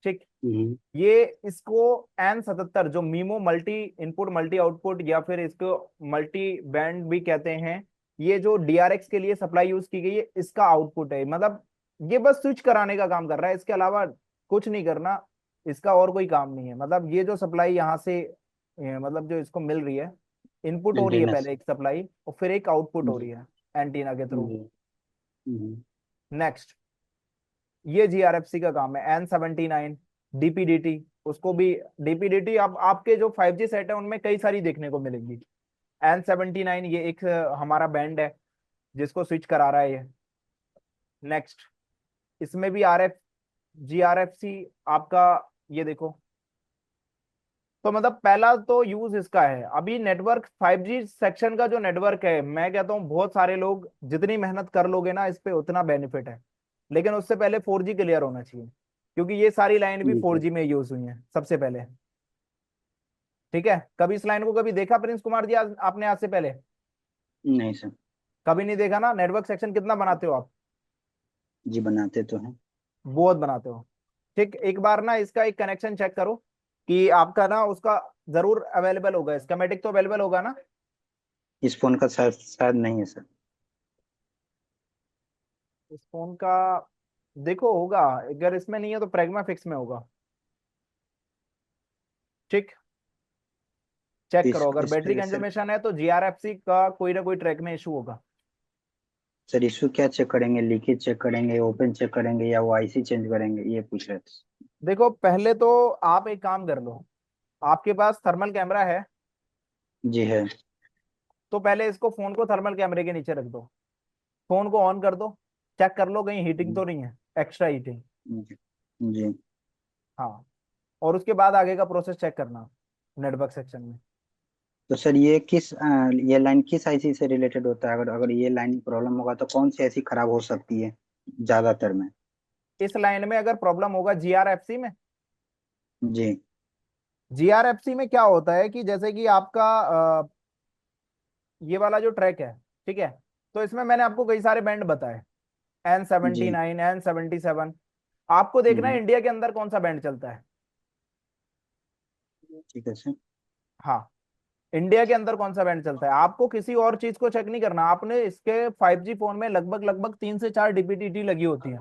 Speaker 1: ठीक।
Speaker 12: हम्म
Speaker 1: ये इसको N77 जो memo multi input multi output या फिर इसको मल्टी बैंड भी कहते हैं, ये जो DRX के लिए सप्लाई यूज की गई है, इसका आउटपुट है। मतलब ये बस स्विच कराने का काम कर रहा है, इसके अलावा कुछ नहीं करना इसका, और कोई काम नहीं है। मतलब ये जो सप्लाई यहाँ से मतलब जो इसको मिल रही है, इनपुट हो रही है
Speaker 12: एंटेना
Speaker 1: पहले
Speaker 12: से।
Speaker 1: एक सप्लाई और फिर एक आउटपुट हो
Speaker 12: जी।
Speaker 1: रही है एंटीना के थ्रू।
Speaker 12: जी। हम्म
Speaker 1: नेक्स्ट, ये GRFC का काम है। N79 DPDT, उसको भी DPDT अब आपके जो 5G सेट है उनमें कई सारी देखने को मिलेंगी। N79 ये एक हमारा बैंड है जिसको स्विच करा रहा है ये। नेक्स्ट, इसमें भी RF GRFC आपका, ये देखो। तो मतलब पहला तो यूज इसका है। अभी नेटवर्क 5G सेक्शन का जो नेटवर्क है, मैं कहता हूँ बहुत सारे लोग जितनी मेहनत कर लोगे ना इस पे उतना बेनिफिट है, लेकिन उससे पहले 4G क्लियर होना चाहिए, क्योंकि ये सारी लाइन भी
Speaker 12: ठीक है।
Speaker 1: 4G में यूज हुई है सबसे पहले। ठीक है, कभी इस लाइन को कभी देखा प्रिंस कुमार जी आपने आज से पहले?
Speaker 12: नहीं सर।
Speaker 1: कभी नहीं देखा ना। नेटवर्क सेक्शन कितना बनाते हो आप?
Speaker 12: जी बनाते तो हैं।
Speaker 1: बहुत बनाते हो। ठीक, एक बार ना इसका एक कनेक्शन चेक करो कि आपका ना उसका जरूर अवेलेबल होगा, स्कीमेटिक तो अवेलेबल होगा ना।
Speaker 12: इस फोन का शायद शायद नहीं है सर।
Speaker 1: इस फोन का देखो होगा, अगर इसमें नहीं है तो प्रेग्मा फिक्स में होगा। ठीक, चेक
Speaker 12: इस
Speaker 1: करो, अगर
Speaker 12: इस
Speaker 1: बैटरी
Speaker 12: पे सर,
Speaker 1: कंजम्पशन है तो जीआरएफसी का कोई ना कोई ट्रैक में इशू होगा।
Speaker 12: सर इशू क्या चेक करेंगे? लीकेज चेक करेंगे, ओपन चेक करेंगे, या वो आईसी चेंज करेंगे, ये पूछ रहे थे।
Speaker 1: देखो पहले तो आप एक काम कर लो, आपके पास थर्मल कैमरा है?
Speaker 12: जी है।
Speaker 1: तो पहले इसको, फोन को थर्मल कैमरे के नीचे रख दो, फोन को ऑन कर दो, चेक कर लो कहीं हीटिंग तो नहीं है, एक्स्ट्रा हीटिंग।
Speaker 12: जी जी।
Speaker 1: हाँ, और उसके बाद आगे का प्रोसेस चेक करना नेटवर्क सेक्शन में।
Speaker 12: तो सर ये लाइन किस आईसी से रिलेटेड होता है? अगर अगर ये लाइन प्रॉब्लम होगा तो कौन सी ऐसी खराब हो सकती है ज्यादातर में?
Speaker 1: इस लाइन में अगर प्रॉब्लम होगा जीआरएफसी में,
Speaker 12: जी
Speaker 1: जीआरएफसी में क्या होता है कि जैसे कि आपका ये वाला जो ट्रैक है, ठीक है, तो इसमें मैंने आपको कई सारे बैंड बताए,
Speaker 12: जी।
Speaker 1: N79, N77। आपको देखना है
Speaker 12: हम्म,
Speaker 1: इंडिया के अंदर कौन सा बैंड चलता है।
Speaker 12: ठीक है सर।
Speaker 1: हाँ, इंडिया के अंदर कौन सा बैंड चलता है, आपको किसी और चीज को चेक नहीं करना। आपने इसके 5G फोन में लगभग लगभग 3 से 4 डीपीडीटी लगी होती है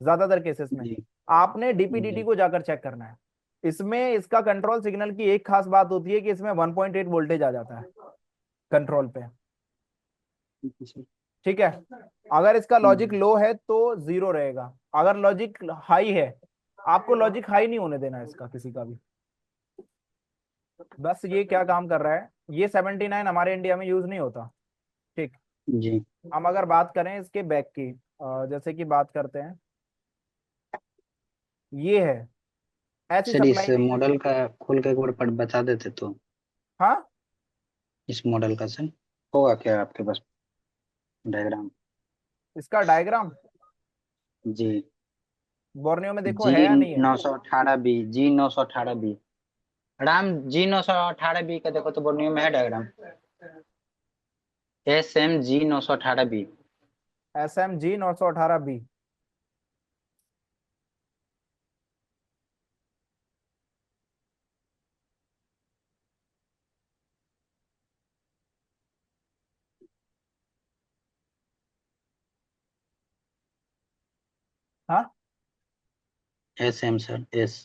Speaker 1: ज्यादातर केसेस में।
Speaker 12: जी
Speaker 1: आपने डीपीडीटी
Speaker 12: जी।
Speaker 1: को जाकर चेक करना है। इसमें इसका कंट्रोल सिग्नल की एक खास बात होती है कि इसमें 1.8 वोल्टेज आ जाता है कंट्रोल पे।
Speaker 12: ठीक है सर।
Speaker 1: ठीक है, अगर इसका लॉजिक
Speaker 12: हम्म,
Speaker 1: लो है तो जीरो रहेगा, अगर लॉजिक हाई है, आपको लॉजिक हाई नहीं होने देना इसका किसी का भी। बस ये क्या काम कर रहा है, ये 79 हमारे इंडिया में यूज नहीं होता। ठीक,
Speaker 12: जी।
Speaker 1: हम अगर बात करें इसके बैक की, जैसे कि बात करते हैं, ये है, ऐसी
Speaker 12: सर इस
Speaker 1: सप्लाई में यूज
Speaker 12: मॉडल
Speaker 1: होती
Speaker 12: का
Speaker 1: है।
Speaker 12: खोल के एक बार पढ़ बता देते तो।
Speaker 1: हाँ,
Speaker 12: इस मॉडल का सर होगा क्या आपके पास डायग्राम?
Speaker 1: इसका डायग्राम
Speaker 12: जी।
Speaker 1: बोर्नियो में देखो
Speaker 12: जी
Speaker 1: है या नहीं है?
Speaker 12: 918 B, G 918 B. Ram, G 918 B का देखो तो बोर्नियो में है डायग्राम। SMG 918 बी।
Speaker 1: SMG 918 B। हाँ
Speaker 12: SM सर, एस।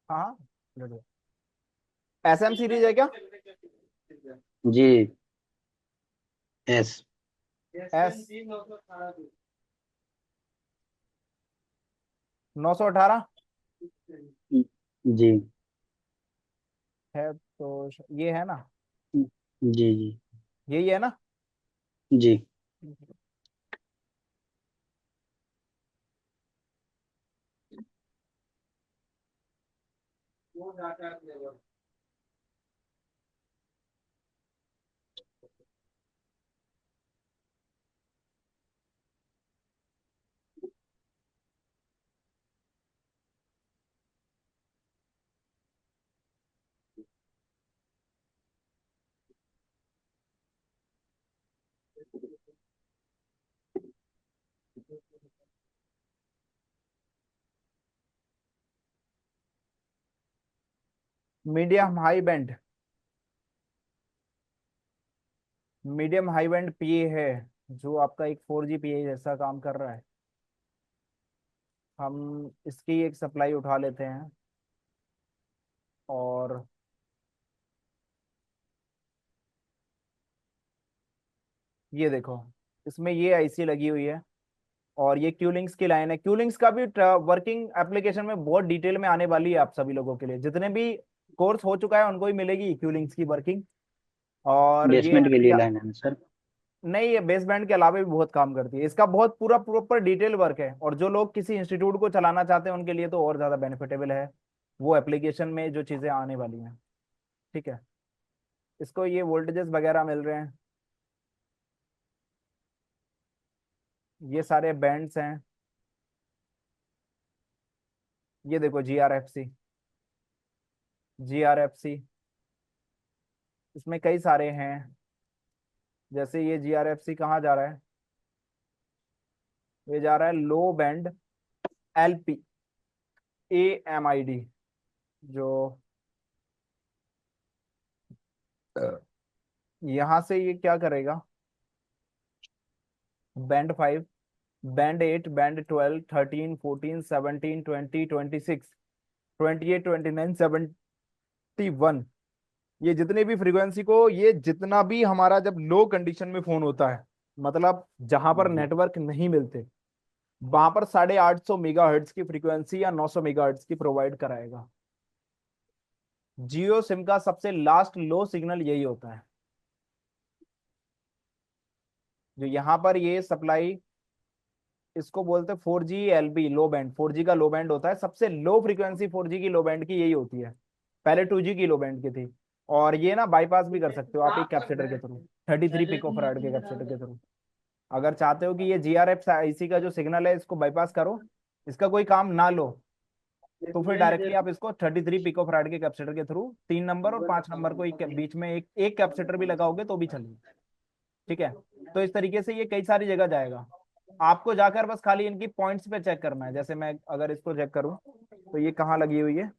Speaker 1: हाँ, SM सीरीज है क्या?
Speaker 12: G S.
Speaker 1: S 918
Speaker 12: जी
Speaker 1: है तो ये है ना,
Speaker 12: जी जी
Speaker 1: यही है ना?
Speaker 12: जी।
Speaker 1: Medium high band, medium high band PA है, जो आपका एक 4G पीए जैसा काम कर रहा है। हम इसकी एक सप्लाई उठा लेते हैं, और ये देखो, इसमें ये आईसी लगी हुई है, और ये क्यूलिंग्स की लाइन है। क्यूलिंग्स का भी वर्किंग एप्लीकेशन में बहुत डिटेल में आने वाली है, आप सभी लोगों के लिए जितने भी कोर्स हो चुका है उनको ही मिलेगी क्यूलिंग्स की वर्किंग। और ये
Speaker 12: बेसमेंट के लिए
Speaker 1: एनपीआर,
Speaker 12: लाइन है ना सर?
Speaker 1: नहीं, ये बेस बैंड के अलावा भी बहुत काम करती है, इसका बहुत पूरा प्रॉपर डिटेल वर्क है, और जो लोग किसी इंस्टीट्यूट को चलाना चाहते हैं उनके लिए तो और ज्यादा बेनिफिटेबल है वो एप्लीकेशन में जो चीजें आने वाली हैं। ठीक है, इसको ये वोल्टेजेस वगैरह मिल रहे हैं, ये सारे बैंड्स हैं। ये देखो जीआरएफसी, जीआरएफसी, इसमें कई सारे हैं। जैसे ये जीआरएफसी कहाँ जा रहा है, ये जा रहा है लो बैंड एलपी AMID, जो यहाँ से ये क्या करेगा, बैंड 5 बैंड 8, बैंड 12, 13, 14, 17, 20, 26, 28, 29, 71, ये जितने भी फ्रीक्वेंसी को, ये जितना भी हमारा जब लो कंडीशन में फोन होता है, मतलब जहां पर नेटवर्क नहीं मिलते, वहां पर 850 मेगाहर्ट्ज की फ्रीक्वेंसी या 900 मेगाहर्ट्ज की प्रोवाइड कराएगा। जियो सिम का सबसे लास्ट लो सिग्नल यही होता है, जो यहाँ पर ये सप्लाई, इसको बोलते हैं 4G LB लो बैंड। 4G का लो बैंड होता है, सबसे लो फ्रीक्वेंसी 4G की लो बैंड की यही होती है। पहले 2G की लो बैंड की थी। और ये ना बाईपास भी कर सकते हो आप एक कैपेसिटर के थ्रू, 33 पिकोफैराड के कैपेसिटर के थ्रू। अगर चाहते हो कि ये GRF IC का जो सिग्नल है इसको बाईपास करो, इसका कोई काम ना लो, तो फिर डायरेक्टली आप इसको 33 पिकोफैराड के कैपेसिटर के थ्रू 3 नंबर और 5 नंबर को बीच में एक कैपेसिटर भी लगाओगे तो भी चलेगा। ठीक है, तो इस तरीके से ये कई सारी जगह जाएगा। आपको जाकर बस खाली इनकी पॉइंट्स पे चेक करना है। जैसे मैं अगर इसको चेक करूं तो ये कहाँ लगी हुई है,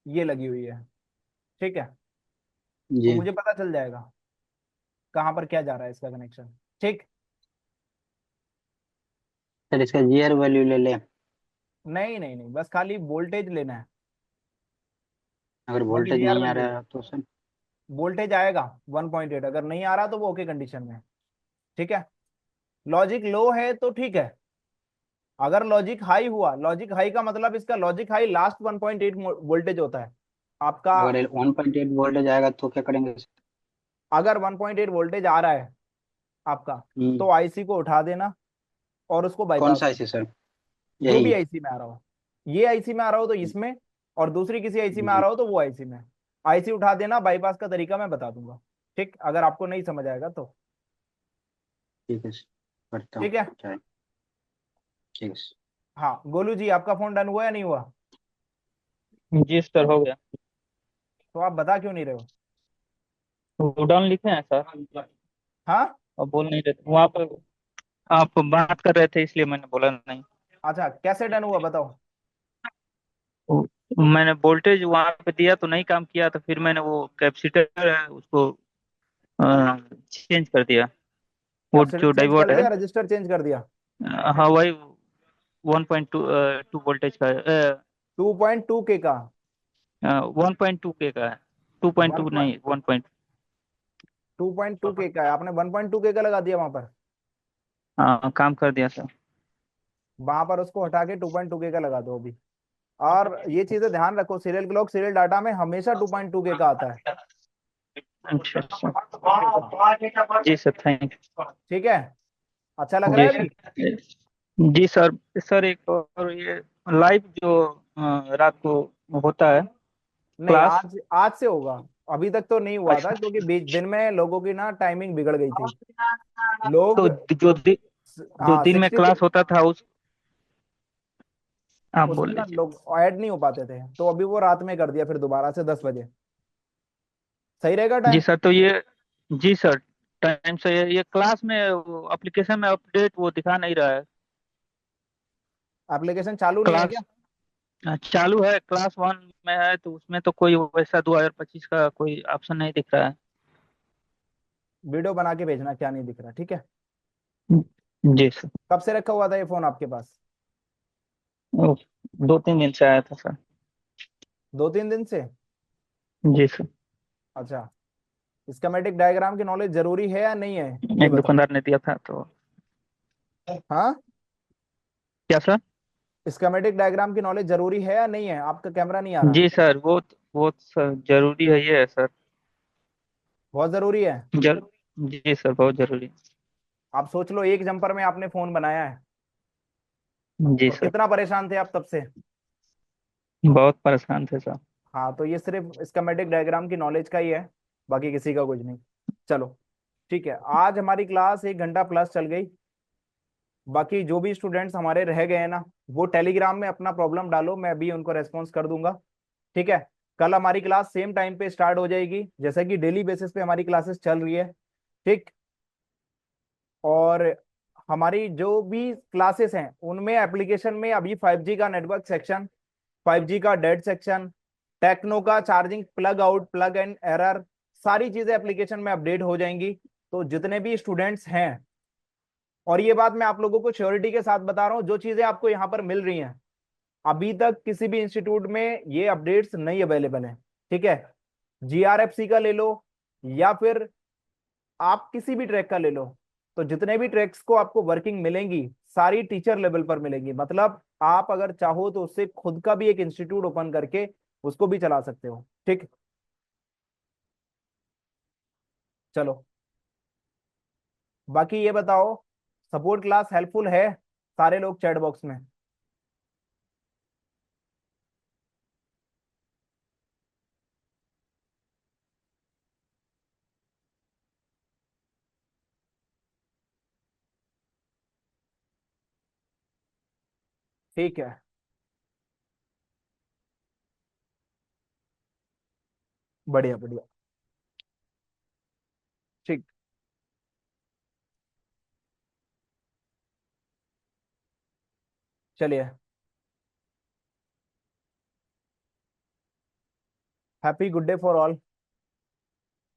Speaker 1: ये लगी हुई है। ठीक है, तो
Speaker 12: जी
Speaker 1: मुझे पता चल जाएगा कहाँ पर क्या जा रहा है इसका कनेक्शन। ठीक,
Speaker 12: सर, इसका जीआर वैल्यू ले ले।
Speaker 1: नहीं नहीं नहीं, बस खाली वोल्टेज लेना है,
Speaker 12: अगर
Speaker 1: बाकी
Speaker 12: वोल्टेज
Speaker 1: जीआर
Speaker 12: नहीं आ
Speaker 1: वैल्यू।
Speaker 12: रहा है तो सर।
Speaker 1: वोल्टेज आएगा 1.8, अगर नहीं आ रहा तो वो ओके कंडीशन में है। ठीक है, लॉजिक लो है तो ठीक है। अगर लॉजिक हाई हुआ, लॉजिक हाई का मतलब इसका लॉजिक हाई लास्ट 1.8 वोल्टेज होता है आपका।
Speaker 12: अगर 1.8 वोल्टेज आएगा तो क्या करेंगे सर?
Speaker 1: अगर 1.8 वोल्टेज आ रहा है आपका, तो आईसी को उठा देना और उसको
Speaker 12: कौन
Speaker 1: बाईपास
Speaker 12: सा
Speaker 1: कर,
Speaker 12: आईसी सर?
Speaker 1: जो भी
Speaker 12: यही।
Speaker 1: आईसी में आ रहा हो। ये आईसी में आ रहा हो तो इसमें, और दूसरी किसी आईसी में आ
Speaker 12: जी
Speaker 1: रहा हो तो वो आईसी में। आईसी उठा देना, बाईपास का तरीका मैं बता दूंगा। ठीक, अगर आपको नहीं समझ आएगा तो।
Speaker 12: ठीक है सर, करता हूँ
Speaker 1: ठीक है,
Speaker 12: ट्राई। ठीक है सर।
Speaker 1: हाँ गोलू जी, आपका फोन डन हुआ या नहीं हुआ?
Speaker 2: जी सर, हो गया।
Speaker 1: तो आप बता क्यों नहीं रहे हो?
Speaker 2: वो डाउन लिखे हैं सर,
Speaker 1: हाँ,
Speaker 2: और बोल नहीं रहे थे वहाँ पर। आप बात कर रहे थे इसलिए मैंने बोला नहीं।
Speaker 1: अच्छा, कैसे डन हुआ बताओ।
Speaker 2: मैंने वोल्टेज वहाँ पे दिया तो नहीं काम किया, तो फिर मैंने वो कैपेसिटर है उसको चेंज कर दिया। वो
Speaker 1: कैपेसिटर
Speaker 2: जो
Speaker 1: चेंज कर
Speaker 2: डाइवर्ट है,
Speaker 1: दिया, रजिस्टर चेंज कर दिया?
Speaker 2: हाँ वही 1.2 टू वोल्टेज का
Speaker 1: 2.2 के का?
Speaker 2: 1.2 के का है। 2.2 नहीं, 1.
Speaker 1: 2.2 के का है, आपने 1.2 के का लगा दिया वहां पर।
Speaker 2: हाँ, काम कर दिया सर।
Speaker 1: वहां पर उसको हटा के 2.2 के का लगा दो अभी। और ये चीजें ध्यान रखो, सीरियल क्लॉक सीरियल डाटा में हमेशा 2.2 के का आता है।
Speaker 2: अच्छा अच्छा, जी सर, थैंक
Speaker 1: ठीक है, अच्छा लग
Speaker 2: यू।
Speaker 1: रहा
Speaker 2: जी
Speaker 1: है अभी?
Speaker 2: सर, जी सर। सर एक और ये लाइव जो रात को होता है
Speaker 1: नहीं,
Speaker 2: क्लास।
Speaker 1: आज से होगा। अभी तक तो नहीं हुआ था
Speaker 2: अच्छा,
Speaker 1: क्योंकि बीच दिन में लोगों की ना टाइमिंग बिगड़ गई थी। लोग
Speaker 2: तो जो
Speaker 1: हाँ
Speaker 2: दिन में
Speaker 1: 60,
Speaker 2: क्लास होता था उस, आप
Speaker 1: उसमें
Speaker 2: बोल
Speaker 1: ना
Speaker 2: लीजिए।
Speaker 1: लोग ऐड नहीं हो पाते थे, तो अभी वो रात में कर दिया फिर दोबारा से 10 बजे। सही रहेगा
Speaker 2: जी
Speaker 1: टाइम?
Speaker 2: सर, तो ये, जी सर, टाइम से ये क्लास में एप्लीकेशन में अपडेट वो दिखा नहीं रहा है।
Speaker 1: एप्लीकेशन चालू नहीं है क्या?
Speaker 2: क्लास चालू है, क्लास 1 में है, तो उसमें तो कोई वैसा 2025 का कोई ऑप्शन नहीं दिख रहा है।
Speaker 1: वीडियो बना के भेजना क्या नहीं दिख रहा। ठीक है,
Speaker 2: जी सर।
Speaker 1: कब से रखा हुआ था ये फोन आपके पास?
Speaker 2: ओ, 2-3 दिन से आया था सर।
Speaker 1: 2-3 दिन से?
Speaker 2: जी सर,
Speaker 1: अच्छा, स्कीमेटिक डायग्राम की नॉलेज जरूरी है या नहीं है, ये
Speaker 2: एक
Speaker 1: बताओ।
Speaker 2: दुकानदार ने दिया था तो।
Speaker 1: हाँ,
Speaker 2: क्या सर?
Speaker 1: स्कीमेटिक डायग्राम की नॉलेज जरूरी है या नहीं है? आपका कैमरा नहीं आ रहा।
Speaker 2: जी सर, वो सर जरूरी है ये है सर।
Speaker 1: बहुत जरूरी है।
Speaker 2: जर जी सर, बहुत जरूरी।
Speaker 1: आप सोच लो, एक जंपर में आपने फोन बनाया है
Speaker 2: जी
Speaker 1: और
Speaker 2: सर,
Speaker 1: कितना परेशान थे आप तब से।
Speaker 2: बहुत परेशान थे सर।
Speaker 1: हाँ, तो ये सिर्फ स्कीमेटिक डायग्राम की नॉलेज का ही है, बाकी किसी का कुछ नहीं। चलो ठीक है, आज हमारी क्लास 1 घंटा प्लस चल गई। बाकी जो भी स्टूडेंट्स हमारे रह गए हैं ना, वो टेलीग्राम में अपना प्रॉब्लम डालो, मैं अभी उनको रेस्पॉन्स कर दूंगा। ठीक है, कल हमारी क्लास सेम टाइम पे स्टार्ट हो जाएगी, जैसे कि डेली बेसिस पे हमारी क्लासेस चल रही है। ठीक, और हमारी जो भी क्लासेस हैं उनमें एप्लीकेशन में अभी 5G का नेटवर्क सेक्शन, 5G का डेड सेक्शन, टेक्नो का charging plug out plug and error, सारी चीजें एप्लीकेशन में अपडेट हो जाएंगी। तो जितने भी स्टूडेंट्स हैं, और ये बात मैं आप लोगों को श्योरिटी के साथ बता रहा हूं, जो चीजें आपको यहाँ पर मिल रही हैं अभी तक किसी भी इंस्टीट्यूट में ये अपडेट्स नहीं अवेलेबल है। ठीक है, जीआरएफसी का ले लो या फिर आप किसी भी ट्रैक का ले लो, तो जितने भी ट्रैक्स को आपको वर्किंग मिलेंगी सारी टीचर लेवल पर मिलेंगी। मतलब आप अगर चाहो तो उससे खुद का भी एक इंस्टीट्यूट ओपन करके उसको भी चला सकते हो। ठीक, चलो बाकी ये बताओ, सपोर्ट क्लास हेल्पफुल है? सारे लोग चैट बॉक्स में। ठीक है, बढ़िया बढ़िया। ठीक, चलिए, happy good day for all.